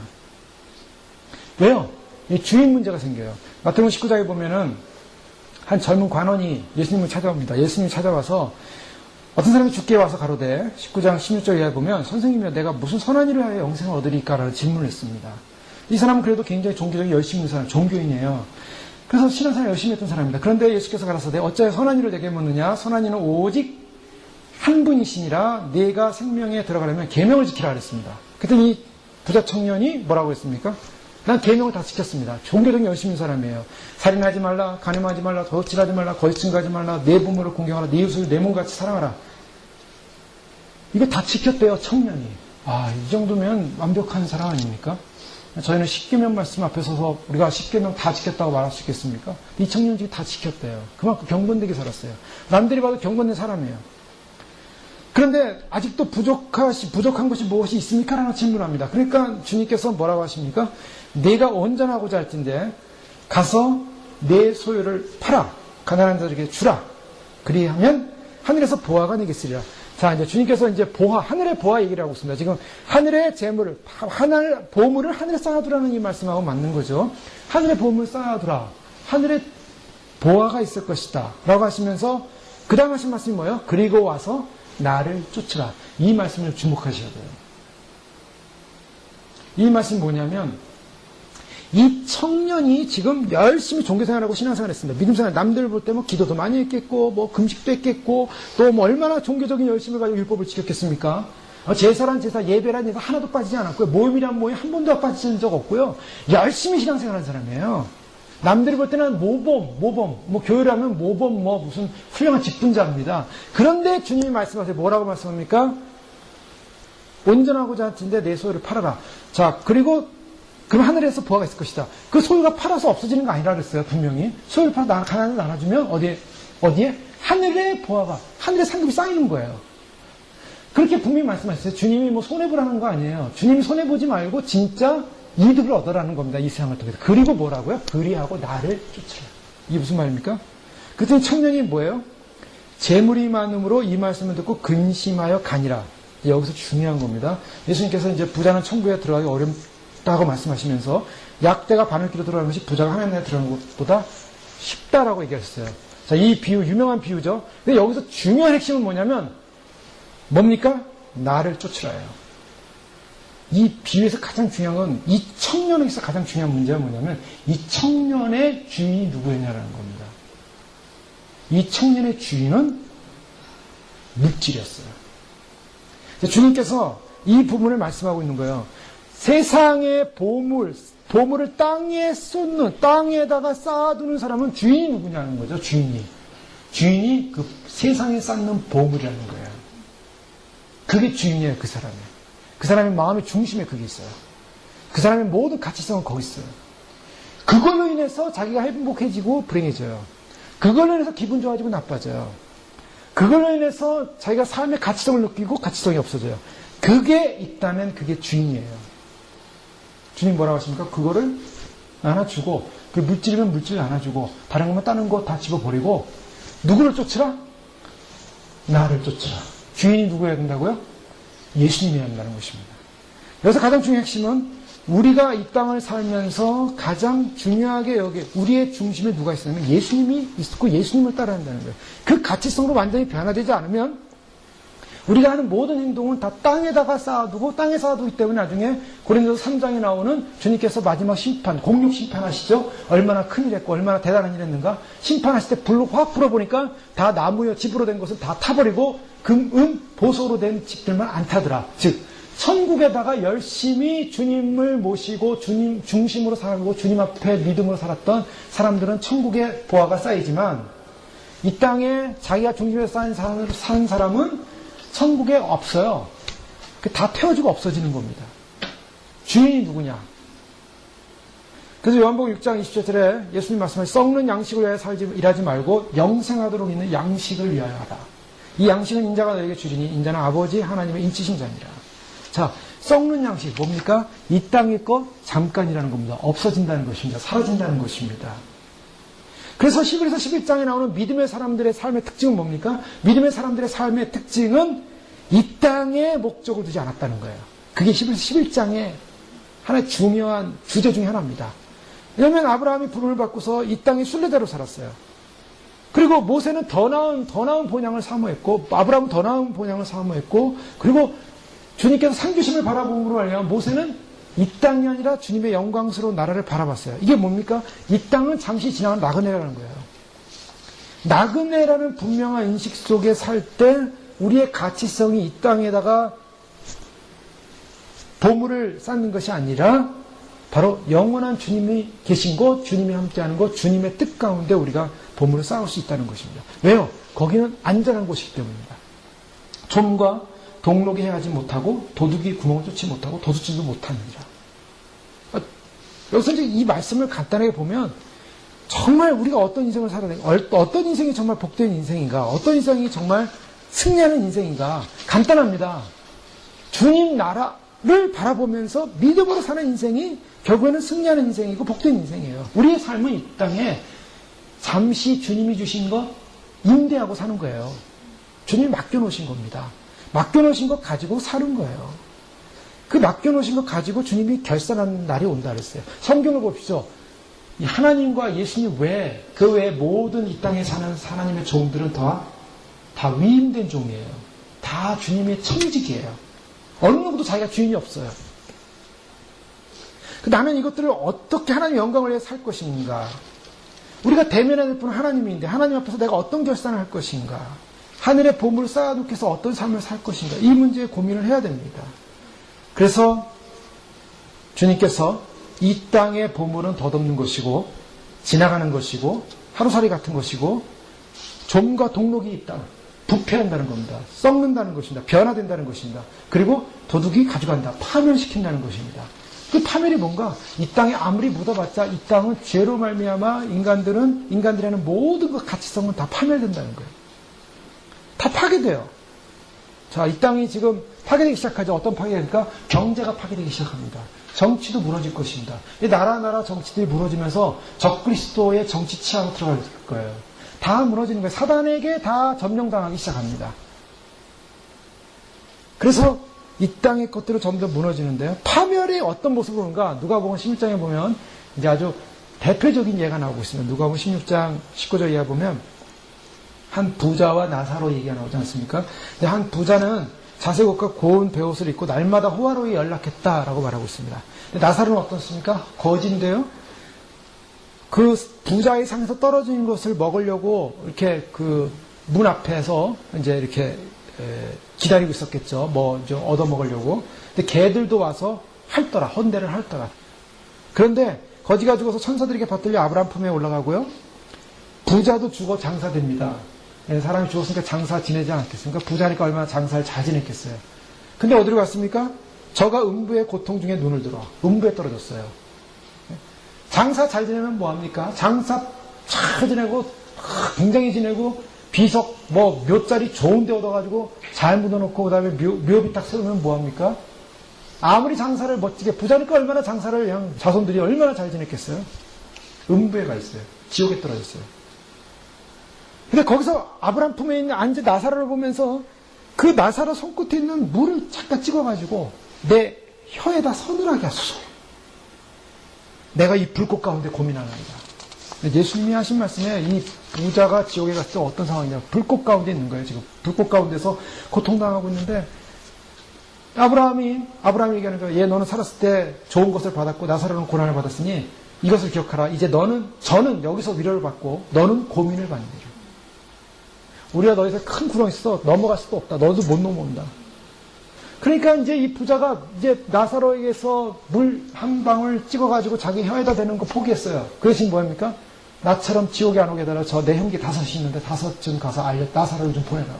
왜요? 이 주인 문제가 생겨요. 마태복음 19장에 보면은 한 젊은 관원이 예수님을 찾아옵니다. 예수님이 찾아와서 어떤 사람이 죽게 와서 가로되 19장 16절에 보면 선생님이여 내가 무슨 선한 일을 하여 영생을 얻으리까라는 질문을 했습니다. 이 사람은 그래도 굉장히 종교적인 열심히 있는 사람, 종교인이에요. 그래서 신앙생활 열심히 했던 사람입니다. 그런데 예수께서 가라사대 어찌하여 선한 일을 내게 묻느냐? 선한 일은 오직 한 분이시니라. 네가 생명에 들어가려면 계명을 지키라 그랬습니다. 그랬더니 이 부자 청년이 뭐라고 했습니까? 난 계명을 다 지켰습니다. 종교적인 열심히 있는 사람이에요. 살인하지 말라, 간음하지 말라, 도둑질하지 말라, 거짓 증거하지 말라, 내 부모를 공경하라, 네 이웃을 내 몸같이 사랑하라. 이거 다 지켰대요, 청년이. 아, 이 정도면 완벽한 사람 아닙니까? 저희는 10계명 말씀 앞에 서서 우리가 10계명 다 지켰다고 말할 수 있겠습니까? 이 청년들이 다 지켰대요. 그만큼 경건되게 살았어요. 남들이 봐도 경건된 사람이에요. 그런데 아직도 부족한 것이 무엇이 있습니까? 라는 질문을 합니다. 그러니까 주님께서 뭐라고 하십니까? 내가 온전하고자 할진대 가서 내 소유를 팔아 가난한 자들에게 주라. 그리하면 하늘에서 보화가 내게 있으리라. 자, 이제 주님께서 이제 하늘의 보화 얘기를 하고 있습니다. 지금 하늘의 재물을, 보물을 하늘에 쌓아두라는 이 말씀하고 맞는 거죠. 하늘의 보물을 쌓아두라. 하늘의 보화가 있을 것이다 라고 하시면서 그 다음 하신 말씀이 뭐예요? 그리고 와서 나를 쫓으라. 이 말씀을 주목하셔야 돼요. 이 말씀이 뭐냐면 이 청년이 지금 열심히 종교생활하고 신앙생활을 했습니다. 믿음생활 남들 볼 때 뭐 기도도 많이 했겠고 뭐 금식도 했겠고 또 뭐 얼마나 종교적인 열심을 가지고 율법을 지켰겠습니까? 제사란 제사, 예배란 예배 하나도 빠지지 않았고요. 모임이란 모임 한 번도 빠진 적 없고요. 열심히 신앙생활한 사람이에요. 남들이 볼 때는 모범, 뭐 교회라면 모범, 뭐 무슨 훌륭한 직분자입니다. 그런데 주님이 말씀하세요. 뭐라고 말씀합니까? 온전하고 잔치인데 내 소유를 팔아라. 자, 그리고 그럼 하늘에서 보화가 있을 것이다. 그 소유가 팔아서 없어지는 거 아니라 그랬어요. 분명히. 소유를 팔아 가난을 나눠주면 어디에? 하늘에 보화가, 하늘에 상급이 쌓이는 거예요. 그렇게 분명히 말씀하셨어요. 주님이 뭐 손해보라는 거 아니에요. 주님이 손해보지 말고 진짜 이득을 얻으라는 겁니다. 이 세상을 통해서. 그리고 뭐라고요? 그리하고 나를 쫓으라. 이게 무슨 말입니까? 그랬더니 청년이 뭐예요? 재물이 많음으로 이 말씀을 듣고 근심하여 가니라. 여기서 중요한 겁니다. 예수님께서 이제 부자는 천국에 들어가기 어렵다고 말씀하시면서 약대가 바늘기로 들어가는 것이 부자가 하나님 나라에 들어가는 것보다 쉽다라고 얘기하셨어요. 자, 이 비유, 유명한 비유죠. 근데 여기서 중요한 핵심은 뭐냐면 뭡니까? 나를 쫓으라예요. 이 비유에서 가장 중요한 건 이 청년에서 가장 중요한 문제가 뭐냐면 이 청년의 주인이 누구였냐라는 겁니다. 이 청년의 주인은 물질이었어요. 주님께서 이 부분을 말씀하고 있는 거예요. 세상의 보물을 땅에 쏟는, 땅에다가 쌓아두는 사람은 주인이 누구냐는 거죠. 주인이 그 세상에 쌓는 보물이라는 거예요. 그게 주인이에요. 그 사람이. 그 사람의 마음의 중심에 그게 있어요. 그 사람의 모든 가치성은 거기 있어요. 그걸로 인해서 자기가 행복해지고 불행해져요. 그걸로 인해서 기분 좋아지고 나빠져요. 그걸로 인해서 자기가 삶의 가치성을 느끼고 가치성이 없어져요. 그게 있다면 그게 주인이에요. 주님 뭐라고 하십니까? 그거를 안아주고, 그 물질이면 물질을 안아주고, 다른 거면 다른 거 다 집어버리고, 누구를 쫓으라? 나를 쫓으라. 주인이 누구여야 된다고요? 예수님이어야 한다는 것입니다. 여기서 가장 중요한 핵심은 우리가 이 땅을 살면서 가장 중요하게 우리의 중심에 누가 있었냐면 예수님이 있었고 예수님을 따라야 한다는 거예요. 그 가치성으로 완전히 변화되지 않으면 우리가 하는 모든 행동은 다 땅에다가 쌓아두고 땅에 쌓아두기 때문에 나중에 고린도서 3장에 나오는 주님께서 마지막 심판, 공육 심판하시죠. 얼마나 큰일 했고 얼마나 대단한 일 했는가. 심판하실 때 불로 확 불어보니까 다 나무여 집으로 된 것은 다 타버리고 금, 보소로 된 집들만 안 타더라. 즉 천국에다가 열심히 주님을 모시고 주님 중심으로 살고 주님 앞에 믿음으로 살았던 사람들은 천국에 보화가 쌓이지만 이 땅에 자기가 중심에 쌓인 사는 사람은 천국에 없어요. 다 태워지고 없어지는 겁니다. 주인이 누구냐? 그래서 요한복음 6장 27절에 예수님 말씀하신 썩는 양식을 위하여 일하지 말고 영생하도록 있는 양식을 위하여 하라. 이 양식은 인자가 너에게 주리니 인자는 아버지 하나님의 인치신 자니라. 자, 썩는 양식 뭡니까? 이 땅의 것 잠깐이라는 겁니다. 없어진다는 것입니다. 사라진다는 것입니다. 그래서 11에서 11장에 나오는 믿음의 사람들의 삶의 특징은 뭡니까? 믿음의 사람들의 삶의 특징은 이 땅에 목적을 두지 않았다는 거예요. 그게 11에서 11장의 하나의 중요한 주제 중에 하나입니다. 왜냐하면 아브라함이 부름을 받고서 이 땅에 순례자로 살았어요. 그리고 모세는 더 나은 본향을 사모했고 아브라함은 더 나은 본향을 사모했고 그리고 주님께서 상주심을 바라봄으로 말하면 모세는 이 땅이 아니라 주님의 영광스러운 나라를 바라봤어요. 이게 뭡니까? 이 땅은 잠시 지나간 나그네라는 거예요. 나그네라는 분명한 인식 속에 살 때 우리의 가치성이 이 땅에다가 보물을 쌓는 것이 아니라 바로 영원한 주님이 계신 곳, 주님이 함께하는 곳, 주님의 뜻 가운데 우리가 보물을 쌓을 수 있다는 것입니다. 왜요? 거기는 안전한 곳이기 때문입니다. 좀과 동록이 행하지 못하고 도둑이 구멍을 뚫지 못하고 도둑질도 못하느니라. 여기서 이제 이 말씀을 간단하게 보면 정말 우리가 어떤 인생을 살아야 되는가, 어떤 인생이 정말 복된 인생인가, 어떤 인생이 정말 승리하는 인생인가 간단합니다. 주님 나라를 바라보면서 믿음으로 사는 인생이 결국에는 승리하는 인생이고 복된 인생이에요. 우리의 삶은 이 땅에 잠시 주님이 주신 것 임대하고 사는 거예요. 주님이 맡겨놓으신 겁니다. 맡겨놓으신 것 가지고 사는 거예요. 그 맡겨놓으신 것 가지고 주님이 결산하는 날이 온다 그랬어요. 성경을 봅시죠. 이 하나님과 예수님 외에, 그 외에 모든 이 땅에 사는 하나님의 종들은 다 위임된 종이에요. 다 주님의 청직이에요. 어느 누구도 자기가 주인이 없어요. 나는 이것들을 어떻게 하나님의 영광을 위해 살 것인가? 우리가 대면해야 될 분은 하나님인데 하나님 앞에서 내가 어떤 결단을 할 것인가? 하늘의 보물을 쌓아놓기 위해서 어떤 삶을 살 것인가? 이 문제에 고민을 해야 됩니다. 그래서 주님께서 이 땅의 보물은 덧없는 것이고 지나가는 것이고 하루살이 같은 것이고 좀과 동록이 있다. 부패한다는 겁니다. 썩는다는 것입니다. 변화된다는 것입니다. 그리고 도둑이 가져간다. 파멸시킨다는 것입니다. 그 파멸이 뭔가? 이 땅에 아무리 묻어봤자 이 땅은 죄로 말미암아 인간들이라는 모든 그 가치성은 다 파멸된다는 거예요. 다 파괴돼요. 자, 이 땅이 지금 파괴되기 시작하죠. 어떤 파괴가 될까? 경제가 파괴되기 시작합니다. 정치도 무너질 것입니다. 이 나라 정치들이 무너지면서 적그리스도의 정치 치하로 들어갈 거예요. 다 무너지는 거예요. 사단에게 다 점령당하기 시작합니다. 그래서 이 땅의 것들은 점점 무너지는데요. 파멸이 어떤 모습으로 오는가? 누가복음 16장에 보면 이제 아주 대표적인 예가 나오고 있습니다. 누가복음 16장 19절 이하 보면 한 부자와 나사로 얘기가 나오지 않습니까? 근데 한 부자는 자색 옷과 고운 베옷을 입고 날마다 호화로이 연락했다라고 말하고 있습니다. 근데 나사로는 어떻습니까? 거지인데요. 그 부자의 상에서 떨어진 것을 먹으려고 이렇게 그 문 앞에서 이제 이렇게 기다리고 있었겠죠. 뭐 좀 얻어 먹으려고. 근데 개들도 와서 핥더라. 헌대를 핥더라. 그런데 거지가 죽어서 천사들에게 받들려 아브라함 품에 올라가고요. 부자도 죽어 장사됩니다. 사람이 죽었으니까 장사 지내지 않았겠습니까? 부자니까 얼마나 장사를 잘 지냈겠어요. 근데 어디로 갔습니까? 저가 음부의 고통 중에 눈을 들어. 음부에 떨어졌어요. 장사 잘 지내면 뭐합니까? 장사 잘 지내고 굉장히 지내고 비석 뭐 묘자리 좋은 데 얻어가지고 잘 묻어놓고 그 다음에 묘비 딱 세우면 뭐합니까? 아무리 장사를 멋지게 부자니까 얼마나 장사를 그냥 자손들이 얼마나 잘 지냈겠어요? 음부에 가 있어요. 지옥에 떨어졌어요. 근데 거기서 아브라함 품에 있는 앉은 나사로를 보면서 그 나사로 손끝에 있는 물을 잠깐 찍어가지고 내 혀에다 서늘하게 하소서. 내가 이 불꽃 가운데 고민하나이다. 예수님이 하신 말씀에 이 부자가 지옥에 갔을 때 어떤 상황이냐. 불꽃 가운데 있는 거예요. 지금 불꽃 가운데서 고통당하고 있는데 아브라함이 얘기하는 거예요. 얘 너는 살았을 때 좋은 것을 받았고 나사로는 고난을 받았으니 이것을 기억하라. 이제 저는 여기서 위로를 받고 너는 고민을 받느니라. 우리가 너희서 큰 구렁이 있어 넘어갈 수도 없다. 너도 못 넘어온다. 그러니까 이제 이 부자가 이제 나사로에게서 물 한 방울 찍어가지고 자기 혀에다 대는 거 포기했어요. 그 대신 뭐합니까? 나처럼 지옥에 안 오게 해달라. 저 내 형제 5이 있는데 5쯤 가서 나사로를 좀 보내라고.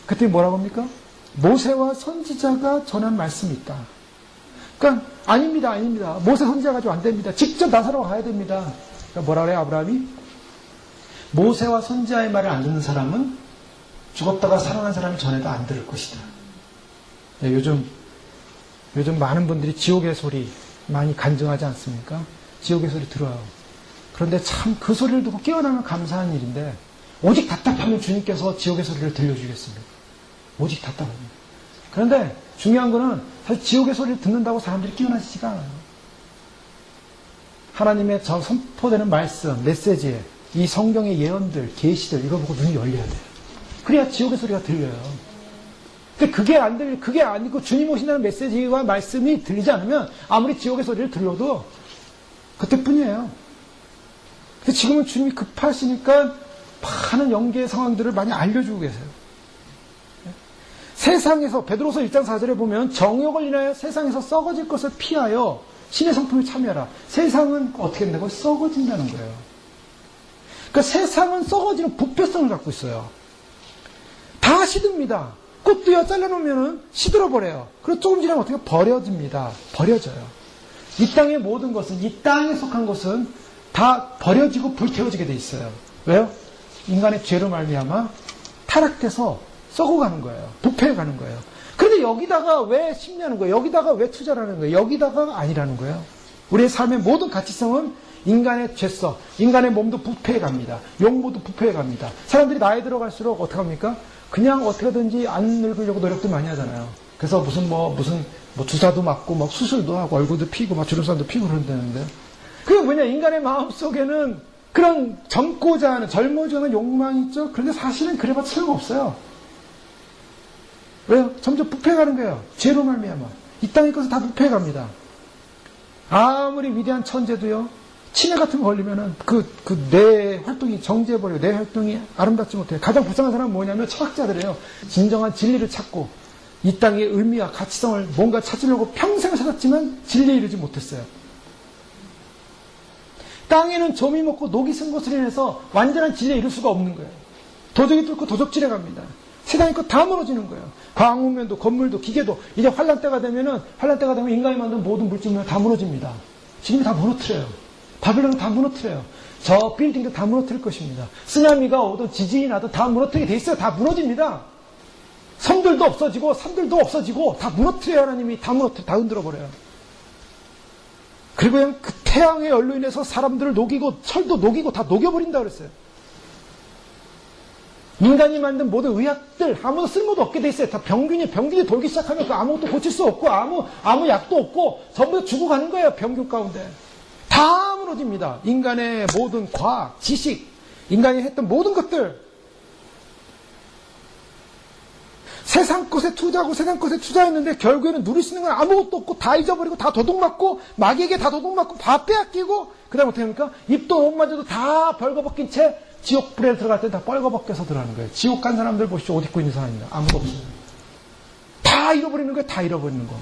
그때 뭐라고 합니까? 모세와 선지자가 전한 말씀이 있다. 그러니까 아닙니다. 모세 선지자 가지고 안 됩니다. 직접 나사로가 가야 됩니다. 그러니까 뭐라 그래요? 아브라함이? 모세와 선지자의 말을 안 듣는 사람은 죽었다가 살아난 사람이 전에도 안 들을 것이다. 네, 요즘 많은 분들이 지옥의 소리 많이 간증하지 않습니까? 지옥의 소리 들어요. 그런데 참 그 소리를 듣고 깨어나면 감사한 일인데 오직 답답하면 주님께서 지옥의 소리를 들려주겠습니다. 오직 답답합니다. 그런데 중요한 거는 사실 지옥의 소리를 듣는다고 사람들이 깨어나지가 않아요. 하나님의 저 선포되는 말씀, 메시지, 이 성경의 예언들, 계시들 이거 보고 눈이 열려야 돼요. 그래야 지옥의 소리가 들려요. 근데 그게 아니고 주님 오신다는 메시지와 말씀이 들리지 않으면 아무리 지옥의 소리를 들려도 그때뿐이에요. 근데 지금은 주님이 급하시니까 많은 영계의 상황들을 많이 알려주고 계세요. 세상에서 베드로서 1장 4절에 보면 정욕을 인하여 세상에서 썩어질 것을 피하여 신의 성품에 참여하라. 세상은 어떻게 된다고? 썩어진다는 거예요. 그러니까 세상은 썩어지는 부패성을 갖고 있어요. 다 시듭니다. 꽃도요 잘라놓으면 시들어버려요. 그리고 조금 지나면 어떻게 버려집니다. 버려져요. 이 땅의 모든 것은, 이 땅에 속한 것은 다 버려지고 불태워지게 돼 있어요. 왜요? 인간의 죄로 말미암아 타락돼서 썩어가는 거예요. 부패해가는 거예요. 그런데 여기다가 왜 심냐는 거예요? 여기다가 왜 투자라는 거예요? 여기다가 아니라는 거예요. 우리의 삶의 모든 가치성은 인간의 죄성, 인간의 몸도 부패해갑니다. 용모도 부패해갑니다. 사람들이 나이 들어갈수록 어떻게 합니까? 그냥 어떻게든지 안 늙으려고 노력도 많이 하잖아요. 그래서 무슨 주사도 맞고 막 수술도 하고 얼굴도 피고 막 주름살도 피고 그런다는데 그게 뭐냐, 인간의 마음 속에는 그런 젊고자 하는, 젊어지는 하는 욕망이 있죠. 그런데 사실은 그래봤자 소용없어요. 왜요? 점점 부패해가는 거예요. 죄로 말미암아. 이 땅의 것은 다 부패해갑니다. 아무리 위대한 천재도요, 치매 같은 거 걸리면은 뇌 활동이 정지해버려요. 뇌 활동이 아름답지 못해요. 가장 불쌍한 사람은 뭐냐면 철학자들이에요. 진정한 진리를 찾고 이 땅의 의미와 가치성을 뭔가 찾으려고 평생을 찾았지만 진리에 이르지 못했어요. 땅에는 좀이 먹고 녹이 쓴 것으로 인해서 완전한 진리에 이룰 수가 없는 거예요. 도적이 뚫고 도적질해 갑니다. 세상의 것 다 무너지는 거예요. 광우면도 건물도 기계도 이제 환란 때가 되면 인간이 만든 모든 물질은 다 무너집니다. 지금이 다 무너뜨려요. 바벨론은 다 무너뜨려요. 저 빌딩도 다 무너뜨릴 것입니다. 쓰나미가 오든 지진이 나든 다 무너뜨리게 돼 있어요. 다 무너집니다. 섬들도 없어지고 산들도 없어지고 다 무너뜨려요. 하나님이 다 흔들어 버려요. 그리고 그냥 그 태양의 열로 인해서 사람들을 녹이고 철도 녹이고 다 녹여버린다 그랬어요. 인간이 만든 모든 의학들 아무도 쓸모도 없게 돼 있어요. 다 병균이 돌기 시작하면 그 아무것도 고칠 수 없고 아무 약도 없고 전부 다 죽어가는 거예요. 병균 가운데 다 무너집니다. 인간의 모든 과학, 지식, 인간이 했던 모든 것들, 세상 것에 투자하고 세상 것에 투자했는데 결국에는 누릴 수 있는 건 아무것도 없고 다 잊어버리고 다 도둑맞고 마귀에게 다 도둑맞고 다 빼앗기고 그 다음 어떻게 합니까? 입도 못마저도 다 벌거벗긴 채 지옥 불에 들어갈 때 다 뻘거벗겨서 들어가는 거예요. 지옥 간 사람들 보십시오. 옷 입고 있는 사람입니다. 아무도 없어요. 다 잃어버리는 거예요. 다 잃어버리는 거.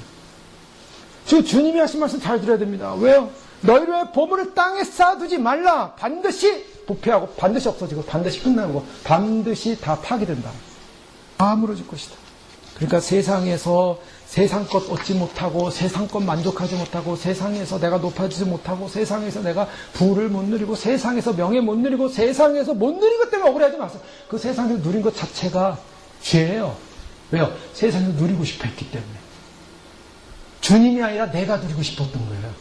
지금 주님이 하신 말씀 잘 들어야 됩니다. 왜요? 너희의 보물을 땅에 쌓아두지 말라. 반드시 부패하고 반드시 없어지고 반드시 끝나고 반드시 다 파괴된다. 다 무너질 것이다. 그러니까 세상에서 세상 것 얻지 못하고 세상 것 만족하지 못하고 세상에서 내가 높아지지 못하고 세상에서 내가 부를 못 누리고 세상에서 명예 못 누리고 세상에서 못 누린 것 때문에 억울해하지 마세요. 그 세상에서 누린 것 자체가 죄예요. 왜요? 세상에서 누리고 싶어 했기 때문에. 주님이 아니라 내가 누리고 싶었던 거예요.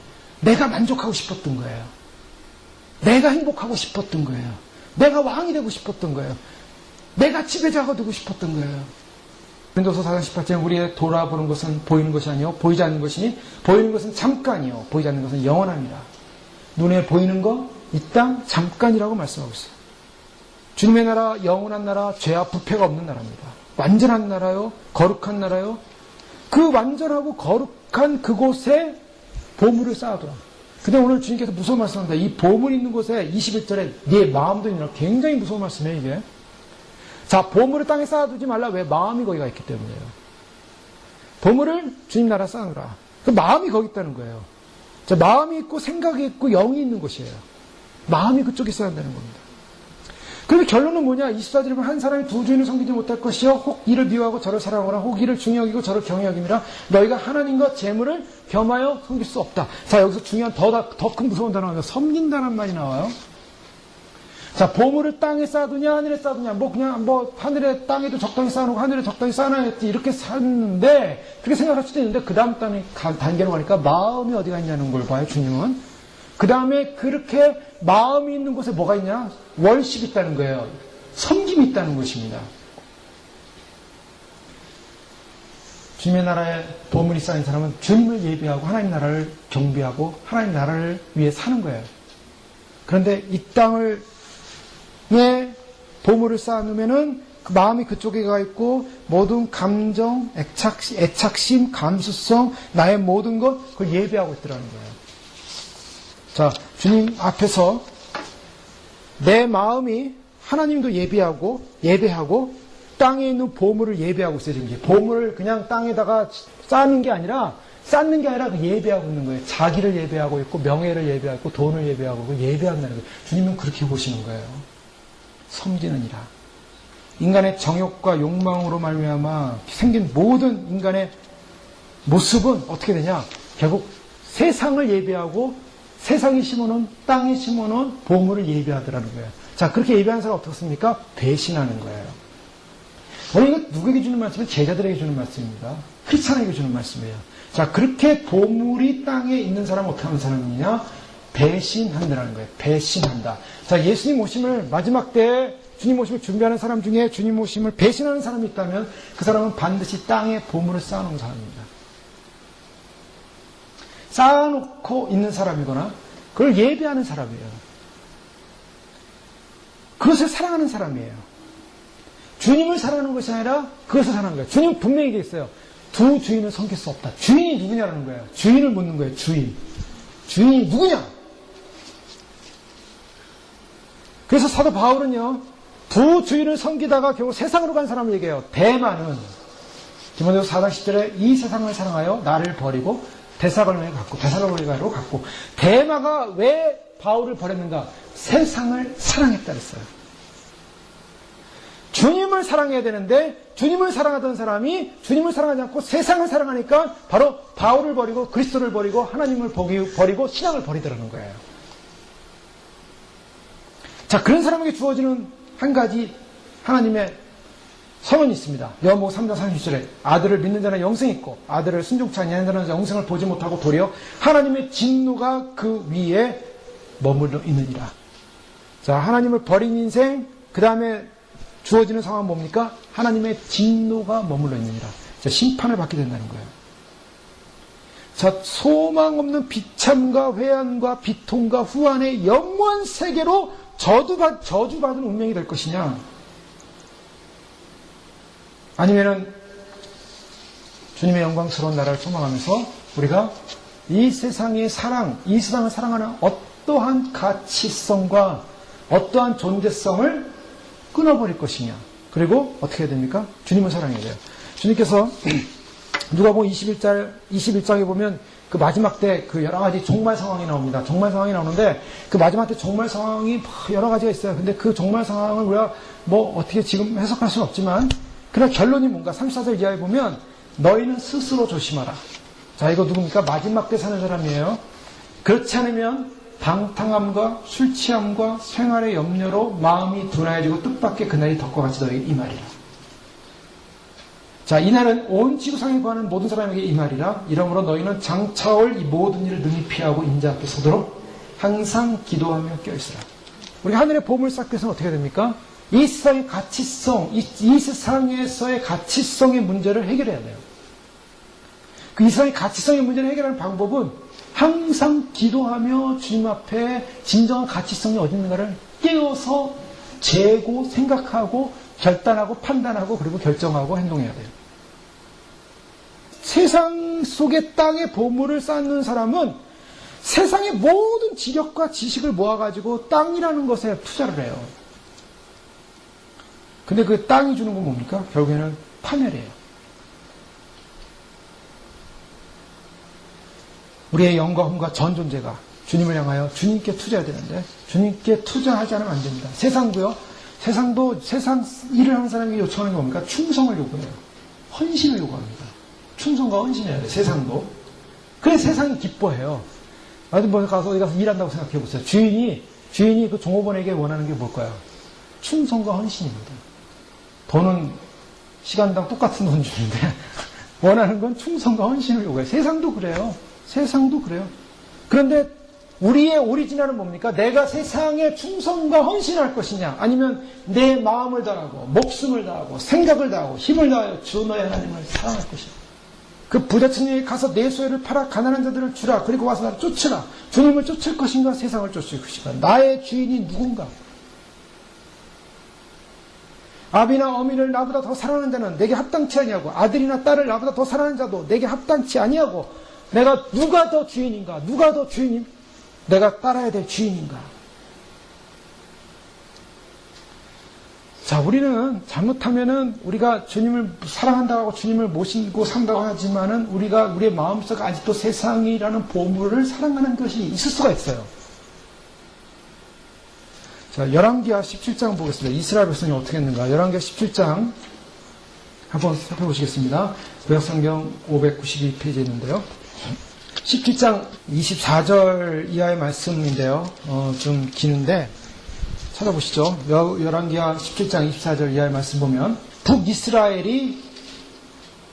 내가 만족하고 싶었던 거예요. 내가 행복하고 싶었던 거예요. 내가 왕이 되고 싶었던 거예요. 내가 지배자가 되고 싶었던 거예요. 고린도서 4장 18절 우리의 돌아보는 것은 보이는 것이 아니요 보이지 않는 것이니 보이는 것은 잠깐이요 보이지 않는 것은 영원합니다. 눈에 보이는 거 이 땅 잠깐이라고 말씀하고 있어요. 주님의 나라 영원한 나라 죄와 부패가 없는 나라입니다. 완전한 나라요 거룩한 나라요 그 완전하고 거룩한 그곳에 보물을 쌓아둬라. 근데 오늘 주님께서 무서운 말씀합니다. 이 보물 있는 곳에 21절에 네 마음도 있느라 굉장히 무서운 말씀이에요 이게. 자, 보물을 땅에 쌓아두지 말라. 왜? 마음이 거기가 있기 때문이에요. 보물을 주님 나라 쌓아놓으라. 그 마음이 거기 있다는 거예요. 자, 마음이 있고 생각이 있고 영이 있는 곳이에요. 마음이 그쪽에 있어야 한다는 겁니다. 그런데 결론은 뭐냐? 24절에 보면 한 사람이 두 주인을 섬기지 못할 것이요 혹 이를 미워하고 저를 사랑하거나 혹 이를 중히 여기고 저를 경히 여김이라 너희가 하나님과 재물을 겸하여 섬길 수 없다. 자, 여기서 중요한 더 큰 무서운 단어가 섬긴다는 말이 나와요. 자, 보물을 땅에 쌓아두냐, 하늘에 쌓아두냐, 하늘에, 땅에도 적당히 쌓아놓고, 하늘에 적당히 쌓아놔야지, 이렇게 샀는데, 그렇게 생각할 수도 있는데, 그 다음 단계로 가니까 마음이 어디가 있냐는 걸 봐요, 주님은. 그 다음에 그렇게 마음이 있는 곳에 뭐가 있냐? 월십이 있다는 거예요. 섬김이 있다는 것입니다. 주님의 나라에 보물이 쌓인 사람은 주님을 예비하고, 하나님 나라를 경배하고, 하나님 나라를 위해 사는 거예요. 그런데 이 땅을 에 보물을 쌓아놓으면은 그 마음이 그쪽에 가 있고 모든 감정, 애착심, 감수성, 나의 모든 것 그걸 예배하고 있더라는 거예요. 자, 주님 앞에서 내 마음이 하나님도 예배하고 땅에 있는 보물을 예배하고 있어요. 지금 보물을 그냥 땅에다가 쌓는 게 아니라 그 예배하고 있는 거예요. 자기를 예배하고 있고 명예를 예배하고 있고 돈을 예배하고 있고 예배한다는 거예요. 주님은 그렇게 보시는 거예요. 섬기느니라. 인간의 정욕과 욕망으로 말미암아 생긴 모든 인간의 모습은 어떻게 되냐? 결국 세상을 예배하고 세상이 심어놓은 땅에 심어놓은 보물을 예배하더라는 거예요. 자, 그렇게 예배하는 사람은 어떻습니까? 배신하는 거예요. 오늘 이거 누구에게 주는 말씀은 제자들에게 주는 말씀입니다. 크리스찬에게 주는 말씀이에요. 자, 그렇게 보물이 땅에 있는 사람은 어떻게 하는 사람이냐? 배신한다는 거예요. 배신한다. 자, 예수님 오심을 마지막 때에 주님 오심을 준비하는 사람 중에 주님 오심을 배신하는 사람이 있다면 그 사람은 반드시 땅에 보물을 쌓아놓은 사람입니다. 쌓아놓고 있는 사람이거나 그걸 예배하는 사람이에요. 그것을 사랑하는 사람이에요. 주님을 사랑하는 것이 아니라 그것을 사랑하는 거예요. 주님 분명히 얘기했어요. 두 주인을 섬길 수 없다. 주인이 누구냐라는 거예요. 주인을 묻는 거예요. 주인. 주인이 누구냐? 그래서 사도 바울은요, 두 주인을 섬기다가 결국 세상으로 간 사람을 얘기해요. 대만은 디모데후서 4장 10절에 이 세상을 사랑하여 나를 버리고 데살로니가로 갔고, 대마가 왜 바울을 버렸는가? 세상을 사랑했다 그랬어요. 주님을 사랑해야 되는데 주님을 사랑하던 사람이 주님을 사랑하지 않고 세상을 사랑하니까 바로 바울을 버리고 그리스도를 버리고 하나님을 버리고 신앙을 버리더라는 거예요. 자, 그런 사람에게 주어지는 한 가지 하나님의 선언이 있습니다. 요한복음 3장 30절에 아들을 믿는 자는 영생이 있고 아들을 순종치 아니하는 자는 영생을 보지 못하고 도리어 하나님의 진노가 그 위에 머물러 있느니라. 자, 하나님을 버린 인생, 그 다음에 주어지는 상황은 뭡니까? 하나님의 진노가 머물러 있느니라. 자, 심판을 받게 된다는 거예요. 자, 소망 없는 비참과 회한과 비통과 후환의 영원 세계로 저주받은 운명이 될 것이냐? 아니면은 주님의 영광스러운 나라를 소망하면서 우리가 이 세상의 사랑, 이 세상을 사랑하는 어떠한 가치성과 어떠한 존재성을 끊어버릴 것이냐. 그리고 어떻게 해야 됩니까? 주님을 사랑해야 돼요. 주님께서 누가복음 21장에 보면 그 마지막 때 그 여러 가지 종말 상황이 나옵니다. 종말 상황이 나오는데 그 마지막 때 종말 상황이 여러 가지가 있어요. 근데 그 종말 상황을 우리가 뭐 어떻게 지금 해석할 수는 없지만, 그러나 결론이 뭔가 34절 이하에 보면 너희는 스스로 조심하라. 자, 이거 누굽니까? 마지막 때 사는 사람이에요. 그렇지 않으면 방탕함과 술 취함과 생활의 염려로 마음이 둔하여지고 뜻밖의 그날이 덕과 같이 너에게 임하리라. 자, 이날은 온 지구상에 구하는 모든 사람에게 임하리라. 이러므로 너희는 장차올 이 모든 일을 능히 피하고 인자 앞에 서도록 항상 기도하며 껴있으라. 우리 하늘의 보물 쌓기 위해서는 어떻게 됩니까? 이 세상의 가치성, 이 세상에서의 가치성의 문제를 해결해야 돼요. 그 이 세상의 가치성의 문제를 해결하는 방법은 항상 기도하며 주님 앞에 진정한 가치성이 어디 있는가를 깨어서 재고 생각하고 결단하고 판단하고 그리고 결정하고 행동해야 돼요. 세상 속의 땅에 보물을 쌓는 사람은 세상의 모든 지력과 지식을 모아가지고 땅이라는 것에 투자를 해요. 근데 그 땅이 주는 건 뭡니까? 결국에는 파멸이에요. 우리의 영과 hum과 전 존재가 주님을 향하여 주님께 투자해야 되는데 주님께 투자하지 않으면 안 됩니다. 세상도요. 세상도 세상 일을 하는 사람에게 요청하는 게 뭡니까? 충성을 요구해요. 헌신을 요구합니다. 충성과 헌신해야 돼요. 세상도. 그래서 세상이 기뻐해요. 어디 가서 어디 가서 일한다고 생각해 보세요. 주인이 그 종업원에게 원하는 게 뭘까요? 충성과 헌신입니다. 돈은 시간당 똑같은 돈 주는데 원하는 건 충성과 헌신을 요구해요. 세상도 그래요. 세상도 그래요. 그런데 우리의 오리지널은 뭡니까? 내가 세상에 충성과 헌신할 것이냐, 아니면 내 마음을 다하고 목숨을 다하고 생각을 다하고 힘을 다하여 주 너의 하나님을 사랑할 것이냐. 그 부자층에 가서 내 소유를 팔아 가난한 자들을 주라. 그리고 와서 나를 쫓으라. 주님을 쫓을 것인가 세상을 쫓을 것인가. 나의 주인이 누군가. 아비나 어미를 나보다 더 사랑하는 자는 내게 합당치 아니하고 아들이나 딸을 나보다 더 사랑하는 자도 내게 합당치 아니하고 내가 누가 더 주인인가? 누가 더 주인임? 내가 따라야 될 주인인가? 자, 우리는 잘못하면은 우리가 주님을 사랑한다고 하고 주님을 모시고 산다고 하지만은 우리가 우리의 마음속에 아직도 세상이라는 보물을 사랑하는 것이 있을 수가 있어요. 자, 열왕기하 17장 보겠습니다. 이스라엘 백성이 어떻게 했는가? 열왕기하 17장 한번 살펴보시겠습니다. 구약성경 592페이지에 있는데요. 17장 24절 이하의 말씀인데요. 좀 기는데 찾아보시죠. 열왕기하 17장 24절 이하의 말씀 보면 북이스라엘이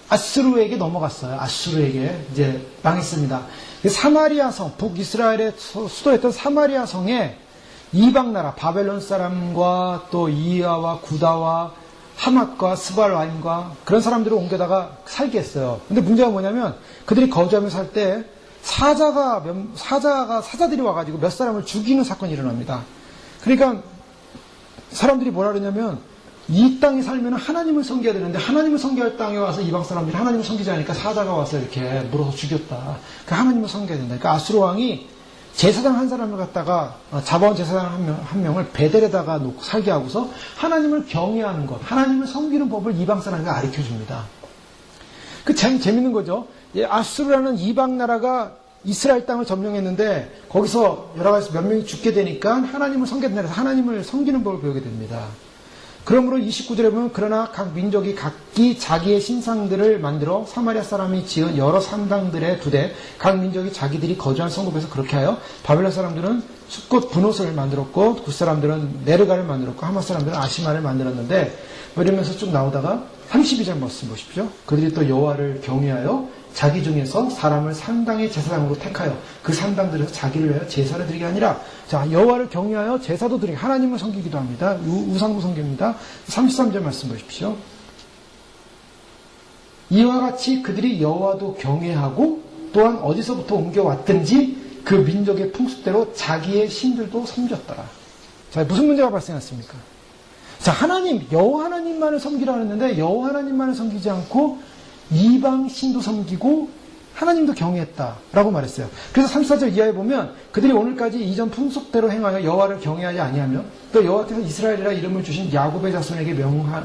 아수르에게 넘어갔어요. 아수르에게 이제 망했습니다. 사마리아 성, 북이스라엘의 수도였던 사마리아 성에 이방 나라 바벨론 사람과 또 이아와 구다와 하맛과 스발라임과 그런 사람들을 옮겨다가 살게 했어요. 근데 문제가 뭐냐면 그들이 거주하면서 살 때 사자들이 와가지고 몇 사람을 죽이는 사건이 일어납니다. 그러니까 사람들이 뭐라 그러냐면 이 땅에 살면 하나님을 섬겨야 되는데 하나님을 섬겨야 할 땅에 와서 이방 사람들이 하나님을 섬기지 않으니까 사자가 와서 이렇게 물어서 죽였다. 그 하나님을 섬겨야 된다. 그러니까 아수르 왕이 제사장 한 사람을 갖다가 잡아온 제사장 한 명을 베델에다가 놓고 살게 하고서 하나님을 경외하는 것, 하나님을 섬기는 법을 이방 사람에게 가르쳐 줍니다. 그 재밌는 거죠. 아수르라는 이방 나라가 이스라엘 땅을 점령했는데 거기서 여러 가지 몇 명이 죽게 되니까 하나님을 섬겨야 된다. 하나님을 섬기는 법을 배우게 됩니다. 그러므로 29절에 보면 그러나 각 민족이 각기 자기의 신상들을 만들어 사마리아 사람이 지은 여러 산당들에 두되 각 민족이 자기들이 거주한 성읍에서 그렇게 하여 바벨론 사람들은 숫꽃 분옷을 만들었고 굿 사람들은 네르가를 만들었고 하마 사람들은 아시마를 만들었는데 이러면서 쭉 나오다가 32절 말씀 보십시오. 그들이 또 여호와를 경외하여 자기 중에서 사람을 산당의 제사장으로 택하여 그 산당들에서 자기를 위하여 제사를 드리게 아니라 자 여호와를 경외하여 제사도 드리게 하나님을 섬기기도 합니다. 우상도 섬깁니다. 33절 말씀 보십시오. 이와 같이 그들이 여호와도 경외하고 또한 어디서부터 옮겨왔든지 그 민족의 풍습대로 자기의 신들도 섬겼더라. 자 무슨 문제가 발생했습니까? 자 하나님 여호와 하나님만을 섬기라 했는데 여호와 하나님만을 섬기지 않고 이방 신도 섬기고 하나님도 경외했다라고 말했어요. 그래서 34절 이하에 보면 그들이 오늘까지 이전 풍속대로 행하여 여호와를 경외하지 아니하며 또 여호와께서 이스라엘이라 이름을 주신 야곱의 자손에게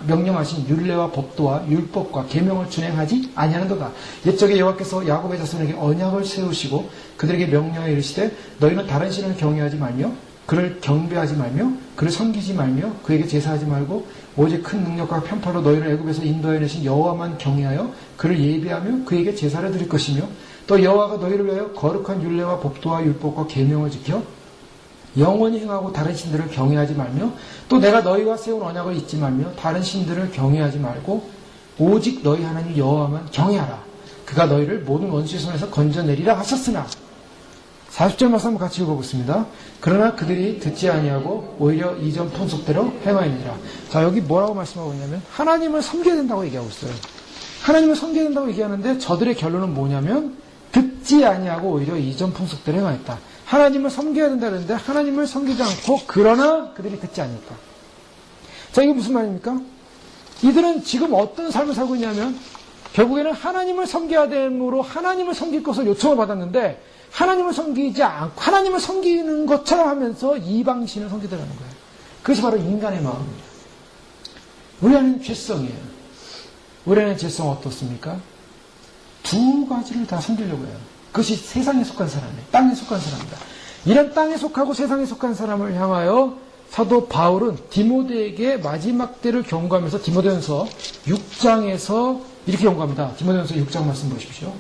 명령하신 율례와 법도와 율법과 계명을 준행하지 아니하는도다. 옛적에 여호와께서 야곱의 자손에게 언약을 세우시고 그들에게 명령하여 이르시되 너희는 다른 신을 경외하지 말며 그를 경배하지 말며 그를 섬기지 말며 그에게 제사하지 말고 오직 큰 능력과 편파로 너희를 애굽에서 인도하여 내신 여호와만 경외하여 그를 예배하며 그에게 제사를 드릴 것이며 또 여호와가 너희를 위하여 거룩한 율례와 법도와 율법과 계명을 지켜 영원히 행하고 다른 신들을 경외하지 말며 또 내가 너희와 세운 언약을 잊지 말며 다른 신들을 경외하지 말고 오직 너희 하나님 여호와만 경외하라. 그가 너희를 모든 원수의 손에서 건져내리라 하셨으나 40절 말씀 한번 같이 읽어보겠습니다. 그러나 그들이 듣지 아니하고 오히려 이전 풍속대로 행하였느니라. 자 여기 뭐라고 말씀하고 있냐면 하나님을 섬겨야 된다고 얘기하고 있어요. 하나님을 섬겨야 된다고 얘기하는데 저들의 결론은 뭐냐면 듣지 아니하고 오히려 이전 풍속대로 행하였다. 하나님을 섬겨야 된다 그러는데 하나님을 섬기지 않고 그러나 그들이 듣지 않을까. 자 이게 무슨 말입니까? 이들은 지금 어떤 삶을 살고 있냐면 결국에는 하나님을 섬겨야 되므로 하나님을 섬길 것을 요청을 받았는데 하나님을 섬기지 않고 하나님을 섬기는 것처럼 하면서 이방신을 섬기더라는 거예요. 그것이 바로 인간의 마음입니다. 우리 안에는 죄성이에요. 우리 안에는 죄성은 어떻습니까? 두 가지를 다 섬기려고 해요. 그것이 세상에 속한 사람이에요. 땅에 속한 사람이다. 이런 땅에 속하고 세상에 속한 사람을 향하여 사도 바울은 디모데에게 마지막 때를 경고하면서 디모데전서 6장에서 이렇게 경고합니다. 디모데전서 6장 말씀 보십시오.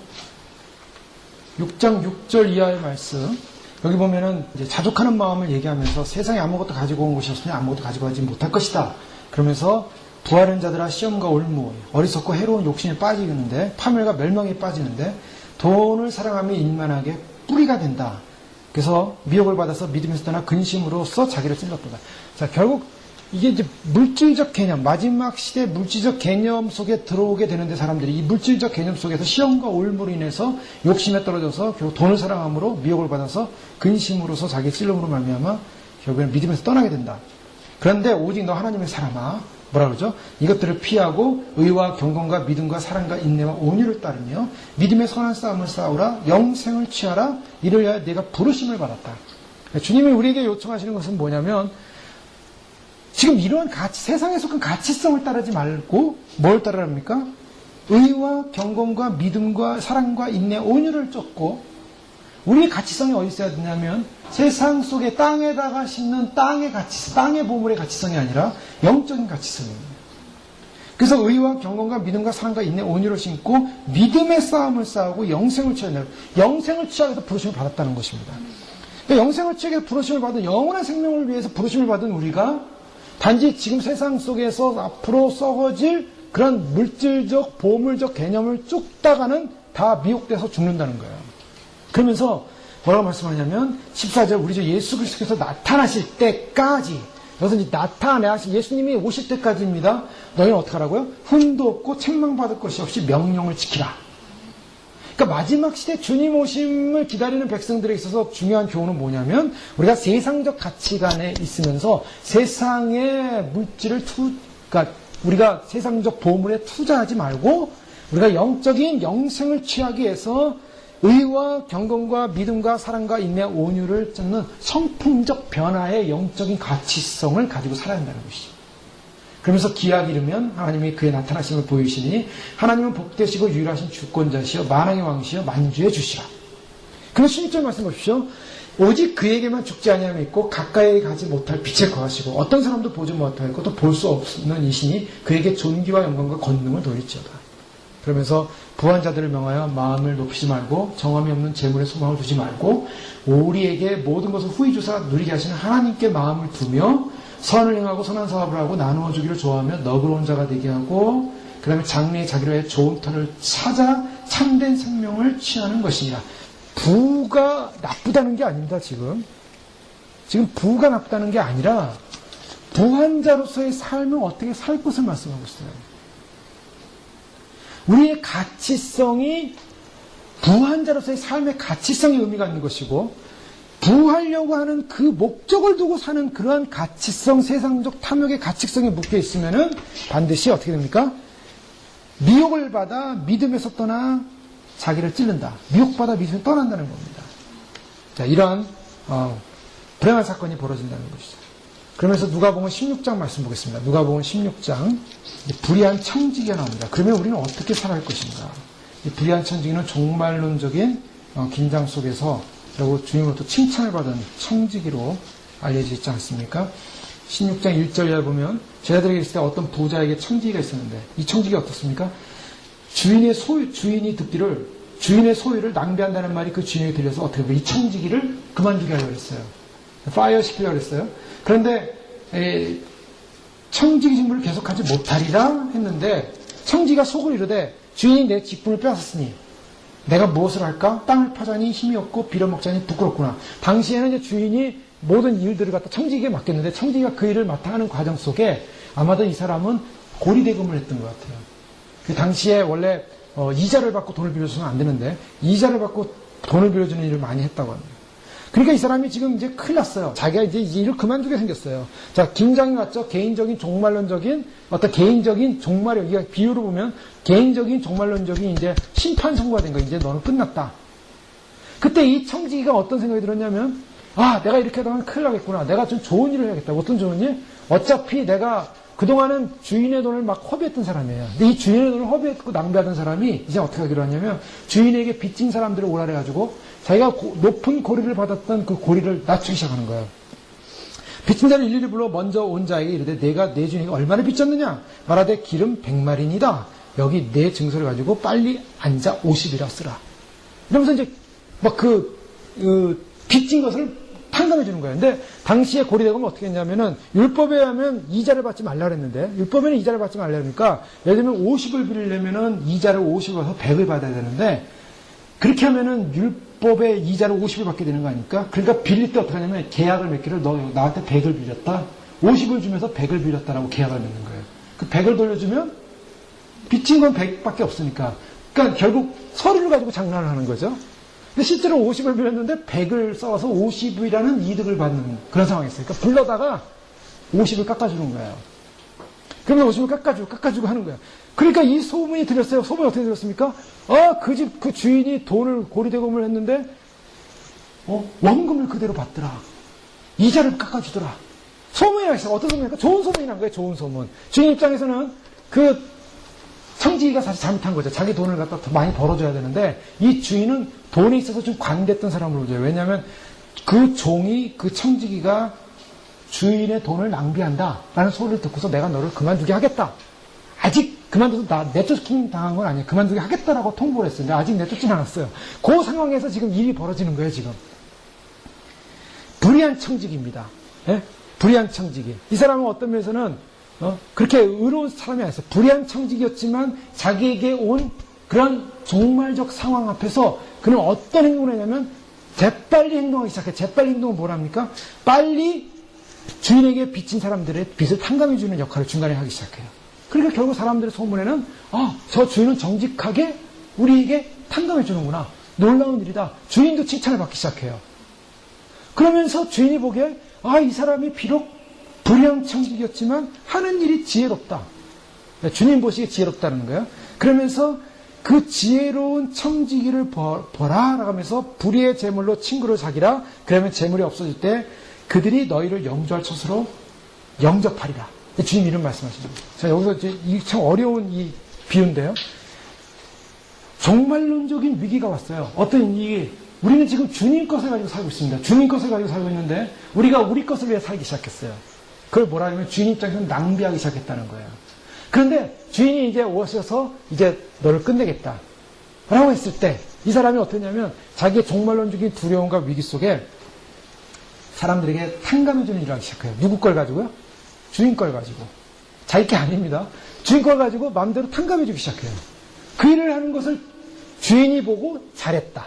6장 6절 이하의 말씀. 여기 보면은 이제 자족하는 마음을 얘기하면서 세상에 아무것도 가지고 온 것이 없으니 아무것도 가지고 가지 못할 것이다. 그러면서 부활한 자들아 시험과 올무, 어리석고 해로운 욕심에 빠지는데 파멸과 멸망에 빠지는데 돈을 사랑하며 인만하게 뿌리가 된다. 그래서 미혹을 받아서 믿음에서 떠나 근심으로써 자기를 찔렀다. 자, 결국 이게 이제 물질적 개념, 마지막 시대 물질적 개념 속에 들어오게 되는데 사람들이 이 물질적 개념 속에서 시험과 올무로 인해서 욕심에 떨어져서 결국 돈을 사랑함으로 미혹을 받아서 근심으로서 자기의 찔름으로 말미암아 결국에는 믿음에서 떠나게 된다. 그런데 오직 너 하나님의 사람아, 뭐라 그러죠? 이것들을 피하고 의와 경건과 믿음과 사랑과 인내와 온유를 따르며 믿음의 선한 싸움을 싸우라. 영생을 취하라. 이를 위하여 내가 부르심을 받았다. 주님이 우리에게 요청하시는 것은 뭐냐면 지금 이러한 세상에 속한 가치성을 따르지 말고 뭘 따르랍니까? 의와 경건과 믿음과 사랑과 인내, 온유를 쫓고 우리의 가치성이 어디 있어야 되냐면 세상 속에 땅에다가 심는 땅의 가치, 땅의 보물의 가치성이 아니라 영적인 가치성입니다. 그래서 의와 경건과 믿음과 사랑과 인내, 온유를 심고 믿음의 싸움을 싸우고 영생을 취하는 영생을 취하기 위해서 부르심을 받았다는 것입니다. 그러니까 영생을 취하기 위해서 부르심을 받은 영원한 생명을 위해서 부르심을 받은 우리가 단지 지금 세상 속에서 앞으로 썩어질 그런 물질적, 보물적 개념을 쫓다가는 다 미혹돼서 죽는다는 거예요. 그러면서 뭐라고 말씀하냐면 14절 우리 주 예수 그리스도께서 나타나실 때까지 여기서 이제 나타나실 예수님이 오실 때까지입니다. 너희는 어떻게 하라고요? 흠도 없고 책망받을 것이 없이 명령을 지키라. 그러니까 마지막 시대 주님 오심을 기다리는 백성들에 있어서 중요한 교훈은 뭐냐면 우리가 세상적 가치관에 있으면서 세상의 물질을 그러니까 우리가 세상적 보물에 투자하지 말고 우리가 영적인 영생을 취하기 위해서 의와 경건과 믿음과 사랑과 인내 온유를 찾는 성품적 변화의 영적인 가치성을 가지고 살아야 한다는 것이죠. 그러면서 기약이 이르면 하나님이 그의 나타나심을 보이시니 하나님은 복되시고 유일하신 주권자시여 만왕의 왕이시여 만주의 주시라. 그래서 16절 말씀 보십시오. 오직 그에게만 죽지 아니함이 있고 가까이 가지 못할 빛에 거하시고 어떤 사람도 보지 못하고 또 볼 수 없는 이시니 그에게 존귀와 영광과 권능을 돌릴지어다. 그러면서 부한 자들을 명하여 마음을 높이지 말고 정함이 없는 재물에 소망을 두지 말고 우리에게 모든 것을 후히 주사 누리게 하시는 하나님께 마음을 두며 선을 행하고 선한 사업을 하고 나누어 주기를 좋아하며 너그러운 자가 되게 하고 그 다음에 장래에 자기로 해 좋은 터를 찾아 참된 생명을 취하는 것이니라. 부가 나쁘다는 게 아닙니다. 지금 부가 나쁘다는 게 아니라 부한 자로서의 삶을 어떻게 살 것을 말씀하고 있어요. 우리의 가치성이 부한 자로서의 삶의 가치성이 의미가 있는 것이고 부하려고 하는 그 목적을 두고 사는 그러한 가치성, 세상적 탐욕의 가치성이 묶여 있으면은 반드시 어떻게 됩니까? 미혹을 받아 믿음에서 떠나 자기를 찔른다. 미혹받아 믿음에서 떠난다는 겁니다. 자, 이러한 불행한 사건이 벌어진다는 것이죠. 그러면서 누가복음 16장 말씀 보겠습니다. 누가복음 16장 불의한 청지기가 나옵니다. 그러면 우리는 어떻게 살아갈 것인가? 이 불의한 청지기는 종말론적인 긴장 속에서 그리고 주님으로부터 칭찬을 받은 청지기로 알려져 있지 않습니까? 16장 1절에 보면 제자들에게 있을 때 어떤 부자에게 청지기가 있었는데 이 청지기가 어떻습니까? 주인이 듣기를 주인의 소유를 낭비한다는 말이 그 주인에게 들려서 어떻게 보면 이 청지기를 그만두게 하려고 했어요. 파이어 시키려고 했어요. 그런데 청지기 직무를 계속하지 못하리라 했는데 청지기가 속을 이르되 주인이 내 직분을 빼앗았으니 내가 무엇을 할까? 땅을 파자니 힘이 없고 빌어먹자니 부끄럽구나. 당시에는 이제 주인이 모든 일들을 갖다 청지기에 맡겼는데 청지기가 그 일을 맡아 하는 과정 속에 아마도 이 사람은 고리대금을 했던 것 같아요. 그 당시에 원래 이자를 받고 돈을 빌려주면 안 되는데 이자를 받고 돈을 빌려주는 일을 많이 했다고 합니다. 그러니까 이 사람이 지금 이제 큰일 났어요. 자기가 이제 일을 그만두게 생겼어요. 자, 긴장이 왔죠. 개인적인 종말론적인 어떤 개인적인 종말의 여기가 비유로 보면 개인적인 종말론적인 이제 심판 선고가 된 거예요. 이제 너는 끝났다. 그때 이 청지기가 어떤 생각이 들었냐면 내가 이렇게 하다가 큰일 나겠구나. 내가 좀 좋은 일을 해야겠다. 어떤 좋은 일? 어차피 내가 그동안은 주인의 돈을 막 허비했던 사람이에요. 근데 이 주인의 돈을 허비했고 낭비하던 사람이 이제 어떻게 하기로 하냐면 주인에게 빚진 사람들을 오라 해가지고 자기가 높은 고리를 받았던 그 고리를 낮추기 시작하는 거예요. 빚진 자를 일일이 불러 먼저 온 자에게 이르되 내가 내 주인에게 얼마나 빚졌느냐? 말하되 기름 100마리니다. 여기 내 증서를 가지고 빨리 앉아 50이라 쓰라. 이러면서 이제 막 빚진 것을 판단해 주는 거예요. 근데 당시에 고리대금은 어떻게 했냐면은 율법에 하면 이자를 받지 말라 그랬는데 율법에는 이자를 받지 말라 그러니까 예를 들면 50을 빌리려면은 이자를 50을 받아서 100을 받아야 되는데 그렇게 하면은 율법에 이자를 50을 받게 되는 거 아닙니까? 그러니까 빌릴 때 어떻게 하냐면 계약을 맺기를 너 나한테 100을 빌렸다. 50을 주면서 100을 빌렸다라고 계약을 맺는 거예요. 그 100을 돌려주면 빚진 건 100밖에 없으니까. 그러니까 결국 서류를 가지고 장난을 하는 거죠. 근데 실제로 50을 빌렸는데 100을 써서 50이라는 이득을 받는 그런 상황이었어요. 그러니까 불러다가 50을 깎아주는 거예요. 그러면 50을 깎아주고 하는 거예요. 그러니까 이 소문이 들렸어요. 소문이 어떻게 들렸습니까? 그 집, 그 주인이 돈을 고리대금을 했는데, 원금을 그대로 받더라. 이자를 깎아주더라. 소문이 났어요. 어떤 소문입니까? 좋은 소문이 난 거예요. 좋은 소문. 주인 입장에서는 그 청지기가 사실 잘못한 거죠. 자기 돈을 갖다 더 많이 벌어줘야 되는데 이 주인은 돈에 있어서 좀 관대했던 사람으로 보여요. 왜냐하면 그 종이 그 청지기가 주인의 돈을 낭비한다 라는 소리를 듣고서 내가 너를 그만두게 하겠다. 아직 그만둬서 내쫓긴 당한 건 아니에요. 그만두게 하겠다라고 통보를 했어요. 근데 아직 내쫓진 않았어요. 그 상황에서 지금 일이 벌어지는 거예요. 지금 불의한 청지기입니다. 예? 불의한 청지기. 이 사람은 어떤 면에서는 그렇게 의로운 사람이 아니었어요. 불의한 청지기였지만 자기에게 온 그런 종말적 상황 앞에서 그는 어떤 행동을 했냐면 재빨리 행동하기 시작해요. 재빨리 행동은 뭐랍니까? 빨리 주인에게 빚진 사람들의 빚을 탕감해주는 역할을 중간에 하기 시작해요. 그러니까 결국 사람들의 소문에는 저 주인은 정직하게 우리에게 탕감해 주는구나. 놀라운 일이다. 주인도 칭찬을 받기 시작해요. 그러면서 주인이 보기에 이 사람이 비록 불량 청직이었지만 하는 일이 지혜롭다. 주님 보시기에 지혜롭다는 거예요. 그러면서 그 지혜로운 청지기를 보라 라고 하면서 불의의 재물로 친구를 사귀라. 그러면 재물이 없어질 때 그들이 너희를 영주할 처소로 영접하리라. 주님 이런 말씀하시는 거예요. 자, 여기서 이제 참 어려운 이 비유인데요. 종말론적인 위기가 왔어요. 어떤 위기? 우리는 지금 주님 것을 가지고 살고 있습니다. 주님 것을 가지고 살고 있는데 우리가 우리 것을 위해 살기 시작했어요. 그걸 뭐라 하면 주인 입장에서는 낭비하기 시작했다는 거예요. 그런데 주인이 이제 오셔서 이제 너를 끝내겠다 라고 했을 때 이 사람이 어떠냐면 자기의 종말론적인 두려움과 위기 속에 사람들에게 탕감해주는 일을 하기 시작해요. 누구 걸 가지고요? 주인 걸 가지고. 자기 게 아닙니다. 주인 걸 가지고 마음대로 탕감해주기 시작해요. 그 일을 하는 것을 주인이 보고 잘했다.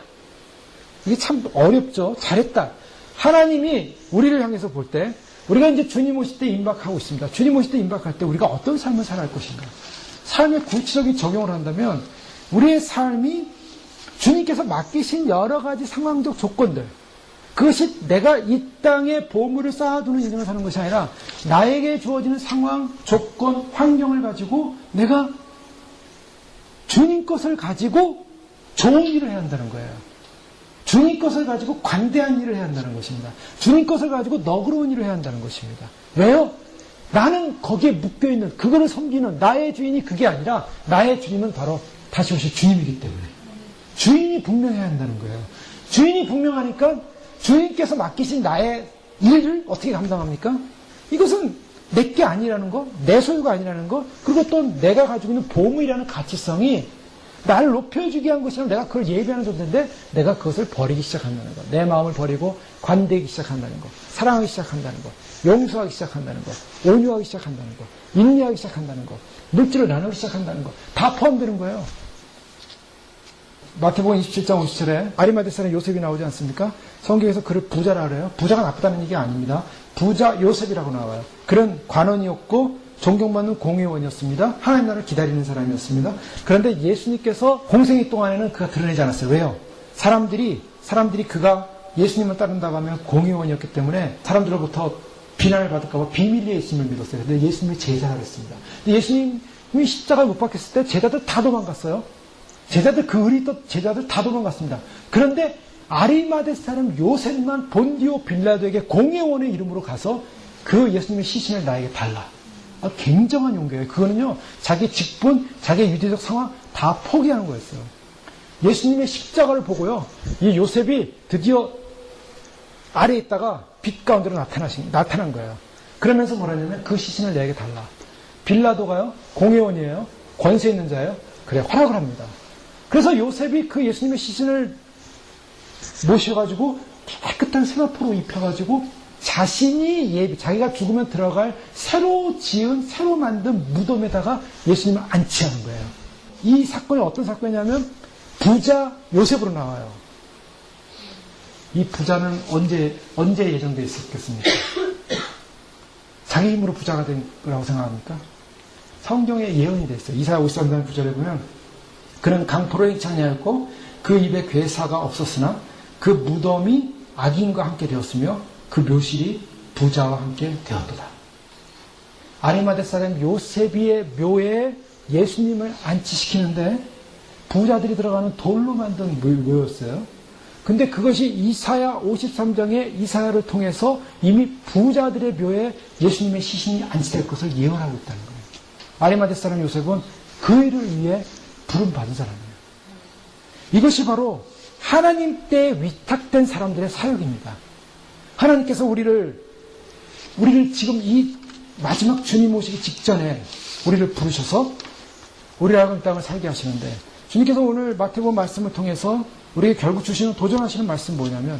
이게 참 어렵죠. 잘했다. 하나님이 우리를 향해서 볼 때 우리가 이제 주님 오실 때 임박하고 있습니다. 주님 오실 때 임박할 때 우리가 어떤 삶을 살아갈 것인가. 삶의 구체적인 적용을 한다면 우리의 삶이 주님께서 맡기신 여러 가지 상황적 조건들, 그것이 내가 이 땅에 보물을 쌓아두는 인생을 사는 것이 아니라 나에게 주어지는 상황, 조건, 환경을 가지고 내가 주님 것을 가지고 좋은 일을 해야 한다는 거예요. 주님 것을 가지고 관대한 일을 해야 한다는 것입니다. 주님 것을 가지고 너그러운 일을 해야 한다는 것입니다. 왜요? 나는 거기에 묶여있는, 그거를 섬기는 나의 주인이 그게 아니라 나의 주님은 바로 다시 오실 주님이기 때문에 주인이 분명해야 한다는 거예요. 주인이 분명하니까 주인께서 맡기신 나의 일을 어떻게 감당합니까? 이것은 내게 아니라는 거, 내 소유가 아니라는 거, 그리고 또 내가 가지고 있는 보물이라는 가치성이 나를 높여주게 한 것이라면 내가 그걸 예비하는 존재인데 내가 그것을 버리기 시작한다는 거. 내 마음을 버리고 관대하기 시작한다는 거. 사랑하기 시작한다는 거. 용서하기 시작한다는 거. 온유하기 시작한다는 거. 인내하기 시작한다는 거. 물질을 나누기 시작한다는 거. 다 포함되는 거예요. 마태복음 27장 57절에 아리마대 사람 요셉이 나오지 않습니까? 성경에서 그를 부자라 그래요. 부자가 나쁘다는 얘기가 아닙니다. 부자 요셉이라고 나와요. 그런 관원이었고 존경받는 공회원이었습니다. 하나님 나라를 기다리는 사람이었습니다. 그런데 예수님께서 공생애 동안에는 그가 드러내지 않았어요. 왜요? 사람들이 그가 예수님을 따른다고 하면 공회원이었기 때문에 사람들로부터 비난을 받을까 봐 비밀리에 예수님을 믿었어요. 근데 예수님이 제자라 그랬습니다. 근데 예수님이 십자가를 못 박혔을 때 제자들 다 도망갔어요. 제자들 다 도망갔습니다. 그런데 아리마대 사람 요셉만 본디오 빌라도에게 공회원의 이름으로 가서 그 예수님의 시신을 나에게 달라. 굉장한 용기예요. 그거는요, 자기 직분, 자기 유대적 상황 다 포기하는 거였어요. 예수님의 십자가를 보고요, 이 요셉이 드디어 아래에 있다가 빛 가운데로 나타난 거예요. 그러면서 뭐라냐면 그 시신을 내게 달라. 빌라도가요, 공회원이에요. 권세 있는 자예요. 그래, 허락을 합니다. 그래서 요셉이 그 예수님의 시신을 모셔가지고 깨끗한 세마포로 입혀가지고 자기가 죽으면 들어갈 새로 만든 무덤에다가 예수님을 안치하는 거예요. 이 사건이 어떤 사건이냐면 부자 요셉으로 나와요. 이 부자는 언제 예정되어 있었겠습니까? 자기 힘으로 부자가 된 거라고 생각합니까? 성경에 예언이 되어 있어요. 이사야 53장 9절에 보면 그는 강포로 행창하였고 그 입에 괴사가 없었으나 그 무덤이 악인과 함께 되었으며 그 묘실이 부자와 함께 되었도다. 아리마대 사람 요셉의 묘에 예수님을 안치시키는데 부자들이 들어가는 돌로 만든 묘였어요. 근데 그것이 이사야 53장의 이사야를 통해서 이미 부자들의 묘에 예수님의 시신이 안치될 것을 예언하고 있다는 거예요. 아리마대 사람 요셉은 그 일을 위해 부름받은 사람이에요. 이것이 바로 하나님 때에 위탁된 사람들의 사역입니다. 하나님께서 우리를 지금 이 마지막 주님 오시기 직전에 우리를 부르셔서 우리를 하나님 땅을 살게 하시는데 주님께서 오늘 마태복음 말씀을 통해서 우리에게 결국 주시는 도전하시는 말씀은 뭐냐면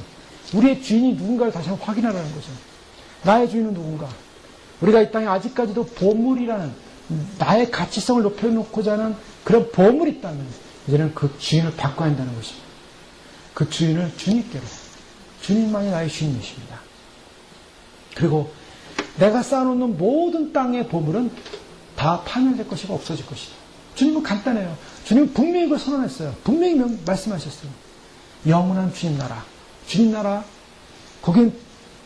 우리의 주인이 누군가를 다시 한번 확인하라는 거죠. 나의 주인은 누군가? 우리가 이 땅에 아직까지도 보물이라는 나의 가치성을 높여놓고자 하는 그런 보물이 있다면 이제는 그 주인을 바꿔야 한다는 것입니다. 그 주인을 주님께로. 주님만이 나의 주인이십니다. 그리고 내가 쌓아놓는 모든 땅의 보물은 다 파멸될 것이고 없어질 것이다. 주님은 간단해요. 주님은 분명히 그걸 선언했어요. 분명히 말씀하셨어요. 영원한 주님 나라. 주님 나라, 거긴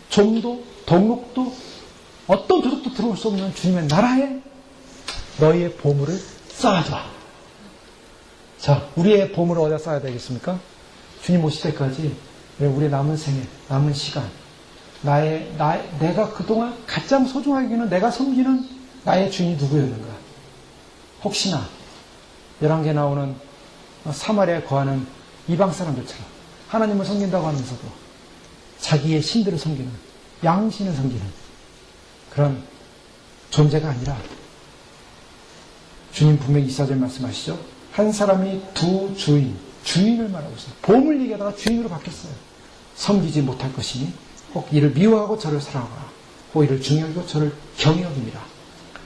종도, 동록도, 어떤 도둑도 들어올 수 없는 주님의 나라에 너희의 보물을 쌓아줘. 자, 우리의 보물을 어디다 쌓아야 되겠습니까? 주님 오실 때까지 우리의 남은 생애, 남은 시간, 내가 그동안 가장 소중하게 여기는 내가 섬기는 나의 주인이 누구였는가? 혹시나 11개 나오는 사마리아에 거하는 이방 사람들처럼 하나님을 섬긴다고 하면서도 자기의 신들을 섬기는, 양신을 섬기는 그런 존재가 아니라 주님 분명히 24절 말씀하시죠. 한 사람이 두 주인을 말하고 있어요. 보물 얘기하다가 주인으로 바뀌었어요. 섬기지 못할 것이니 혹 이를 미워하고 저를 사랑하라. 혹 이를 중요하고 저를 경히 여깁니다.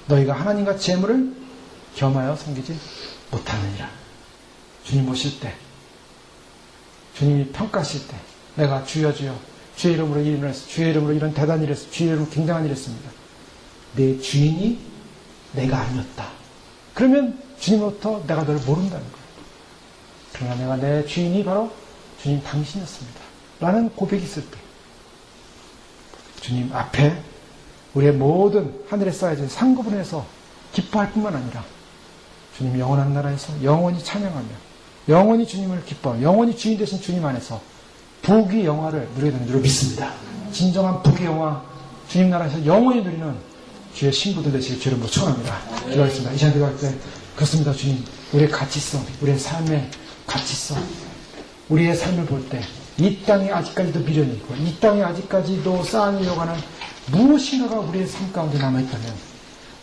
너희가 하나님과 재물을 겸하여 섬기지 못하느니라. 주님 오실 때, 주님이 평가하실 때, 내가 주여 주여 주의 이름으로 일을 했어. 주의 이름으로 이런 대단한 일을 했어. 주의 이름으로 굉장한 일을 했습니다. 내 주인이 내가 아니었다. 그러면 주님으로부터 내가 너를 모른다는 거예요. 그러나 내가 내 주인이 바로 주님 당신이었습니다. 라는 고백이 있을 때 주님 앞에 우리의 모든 하늘에 쌓여진 상급을 해서 기뻐할 뿐만 아니라 주님 영원한 나라에서 영원히 찬양하며 영원히 주님을 기뻐하며 영원히 주인 되신 주님 안에서 부귀 영화를 누리게 되는 줄 믿습니다. 진정한 부귀 영화 주님 나라에서 영원히 누리는 주의 신부들 되시길 주의 이름으로 축원합니다. 기도하겠습니다. 이 시간 기도할 때 그렇습니다. 주님, 우리의 가치성, 우리의 삶의 가치성, 우리의 삶을 볼 때 이 땅에 아직까지도 미련이 있고 이 땅에 아직까지도 쌓아내려고 하는 무엇인가가 우리의 삶 가운데 남아있다면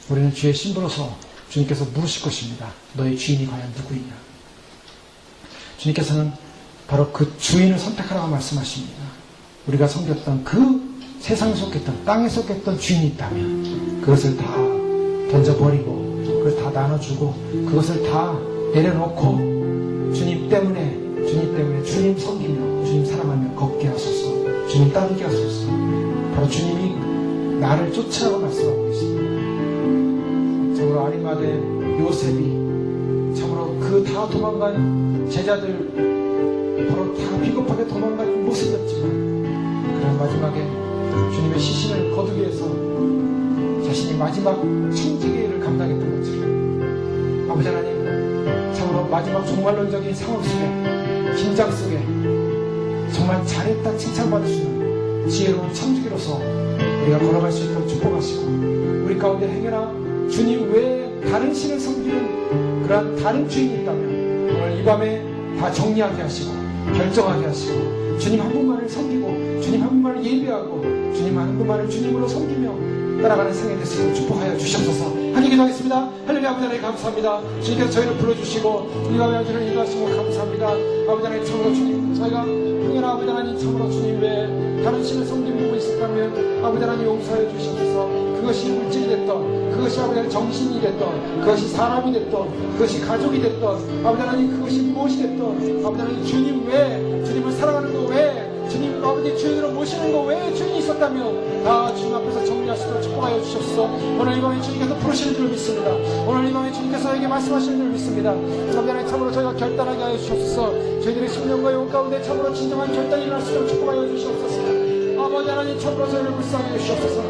우리는 주의 신부로서 주님께서 물으실 것입니다. 너의 주인이 과연 누구이냐? 주님께서는 바로 그 주인을 선택하라고 말씀하십니다. 우리가 섬겼던 그 세상에 속했던 땅에 속했던 주인이 있다면 그것을 다 던져버리고 그것을 다 나눠주고 그것을 다 내려놓고 주님 때문에 주님 섬기며 주님 사랑하며 걷게 하소서. 주님 따르게 하소서. 바로 주님이 나를 쫓아라고 말씀하고 계십니다. 참으로 아리마대 요셉이 참으로 그 다 도망간 제자들 바로 다 비겁하게 도망간 모습이었지만 그런 마지막에 주님의 시신을 거두기 위해서 자신이 마지막 청지기의 일을 감당했던 것처럼 아버지 하나님 참으로 마지막 종말론적인 상황 속에 긴장 속에 정말 잘했다 칭찬받을 수 있는 지혜로운 청지기로서 우리가 걸어갈 수 있도록 축복하시고 우리 가운데 행여나 주님 외에 다른 신을 섬기는 그러한 다른 주인이 있다면 오늘 이 밤에 다 정리하게 하시고 결정하게 하시고 주님 한 분만을 섬기고 주님 한 분만을 예배하고 주님 한 분만을 주님으로 섬기며 따라가는 생애 되시고 축복하여 주시옵소서. 함께 기도하겠습니다. 할렐루야. 아버지 하나님 감사합니다. 주님께서 저희를 불러주시고 이 밤에 저를 인도하시고 감사합니다. 아버지 하나님 참으로 주님 저희가 흥연한 아버지 하나님 참으로 주님 외에 다른 신을 섬기는 부분이 있었다면 아버지 하나님 용서해 주시옵소서. 그것이 물질이 됐던 그것이 아버지 하나님 정신이 됐던 그것이 사람이 됐던 그것이 가족이 됐던 아버지 하나님 그것이 무엇이 됐던 아버지 하나님 주님 외에 주님을 사랑하는 것 외에 주님 아버지 주인으로 모시는 것 외에 주인이 있었다면 다 주님 앞에서 정리하시도록 축복하여 주셨소. 오늘 이 밤에 주님께서 부르시는 줄 믿습니다. 오늘 이 밤에 주님께서 저에게 말씀하시는 줄 믿습니다. 아버지 하나님 참으로 저희가 결단하게 하여 주셨소. 저희들의 심령과 영 가운데 참으로 진정한 결단이 일어날 수 있도록 축복하여 주시옵소서. 아버지 하나님 참으로 저희를 불쌍히 주시옵소서.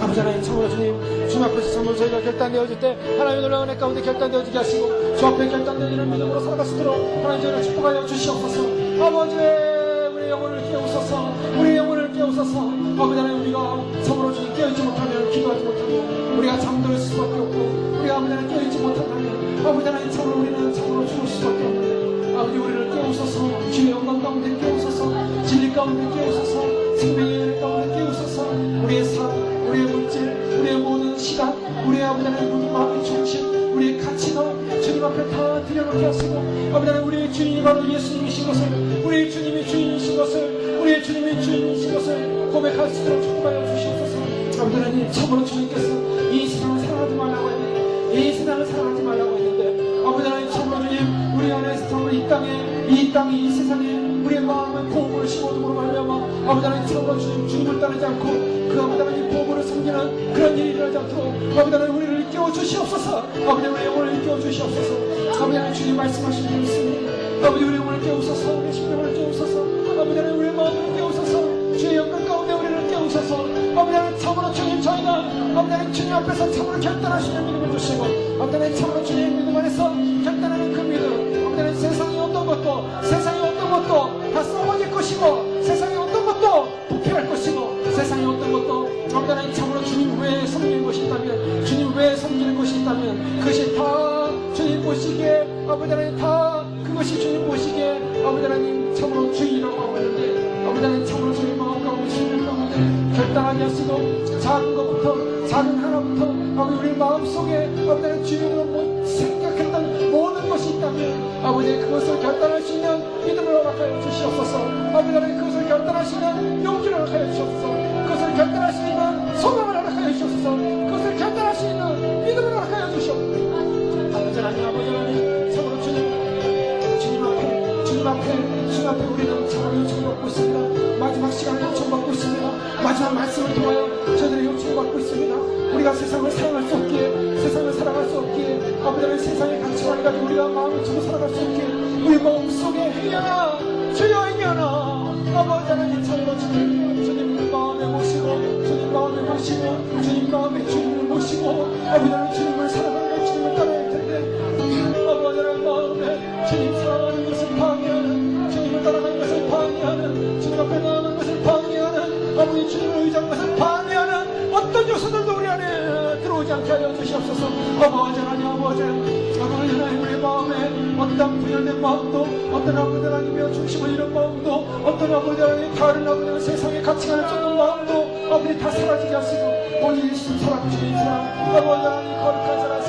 아버지 하나님 참으로 주님 앞에서 참으로 저희가 결단되어질 때 하나님의 놀라운 애 가운데 결단되어지게 하시고 주 앞에 결단되어지는 믿음으로 살아갈 수 있도록 하나님 저희를 축복하여 주시옵소서. 아버지 우리의 영혼을 깨우소서. 우리의 영혼을 깨우소서. 아버지 하나님 우리가 참으로 주님 깨어있지 못하면 기도하지 못하고 우리가 잠들 수밖에 없고 우리가 아버지 하나님 깨어있지 못한다면 아버지 하나님 참으로 우리는 참으로 죽을 수밖에 없는데 아버지 우리를 깨우소서. 주의 영광 가운데 깨우소서. 진리 가운데 깨우소서. 생명의 은혜 가운데 깨우소서. 우리의 삶 우리의 물질, 우리의 모든 시간, 우리의 아버지 하나님 모든 마음의 중심, 우리의 가치도 주님 앞에 다 드려놓게 하시고 아버지 하나님 우리의 주인이 바로 예수님이신 것을 우리의 주님이 주인이신 것을 우리의 주님이 주인이신 것을 고백할 수 있도록 축복하여 주시옵소서. 아버지 하나님 참으로 주님께서 이 세상을 사랑하지 말라고 했는데 이 세상을 사랑하지 말라고 했는데 아버지 하나님 참으로 주님 우리 안에서 참으로 이 땅에 이 세상에 우리의 마음을 고음을 심어둠으로 말미암아 아버지 하나님 참으로 주님을 따르지 않고 그 아버지 하나님 보물을 섬기는 그런 일이 일어나지 않도록 아버지 하나님 우리를 깨워주시옵소서. 아버지 우리 영혼을 깨워주시옵소서. 아버지 하나님 주님 말씀하신 줄 믿습니다. 아버지 우리 영혼을 깨우소서. 우리 심령을 깨우소서. 아버지 하나님 우리 마음을 깨우소서. 주의 영광 가운데 우리를 깨우소서. 아버지 하나님 참으로 주님 저희가 아버지 하나님 주님 앞에서 참으로 결단하시는 믿음을 주시고 아버지 하나님 참으로 주님 믿음 안에서 결단하는 그 믿음 아버지 하나님 세상의 어떤 것도 다 썩어질 것이고 세상의 어떤 것도 부패할 것이고 세상의 어떤 것도 아버지 하나님 참으로 주님 외에 섬기는 것이 있다면 주님 외에 섬기는 것이 있다면 그것이 다 주님 보시기에 아버지 하나님 다 그것이 주님 보시기에 아버지 하나님 참으로 주의라고 하고 있는데 아버지 하나님 참으로 주님 마음 가운데 심령 가운데 결단하게 하시고 작은 것부터 작은 하나부터 아버지 우리 마음속에 아버지 하나님 주님으로 생각했던 모든 것이 있다면 아버지 그것을 결단할 수 있는 믿음을 허락하여 주시옵소서. 아버지 하나님 그것을 결단할 수 있는 용기를 허락하여 주시옵소서. 그것을 결단할 수 있는 소망을 허락하여 주시옵소서. 그것을 결단할 수 있는 믿음을 허락하여 주시옵소서. 아버지 하나님 참으로 주님 앞에 우리는 참으로 요청을 받고 있습니다. 마지막 시간을 요청받고 있습니다. 마지막 말씀을 통하여 저희들의 요청을 받고 있습니다. 우리가 세상을 사랑할 수 없기에 세상을 살아갈 수 없기에 아버지 하나님 세상의 가치관을 가지고 우리가 마음을 주고 살아갈 수 없기에 우리 마음속에 행여나 주여 행여나 아버지 하나님 참으로 주님 마음에 모시고 주님 마음에 모시고 주님 마음에 주님을 모시고 아버지 하나님 주님을 사랑하고 주님을 따라야 할 텐데 아버지 하나님 마음에 주님 사랑하는 것을 방해하는 주님을 따라가는 것을 방해하는 주님 앞에 나가는 것을 방해하는 아버지 주님을 의지하는 것을 방해하는 어떤 요소들도 우리 안에 들어오지 않게 하여 주시옵소서. 아버지 하나님 우리 마음에 어떤 분열된 마음도 어떤 아버지 하나님의 중심을 잃은 마음도 어떤 아버지 하나님 다른 아버지 하나님 세상의 가치관을 쫓는 마음도 아버지 다 사라지게 하시고 오직 사랑 주님 사랑 아버지 하나님 거룩한 사랑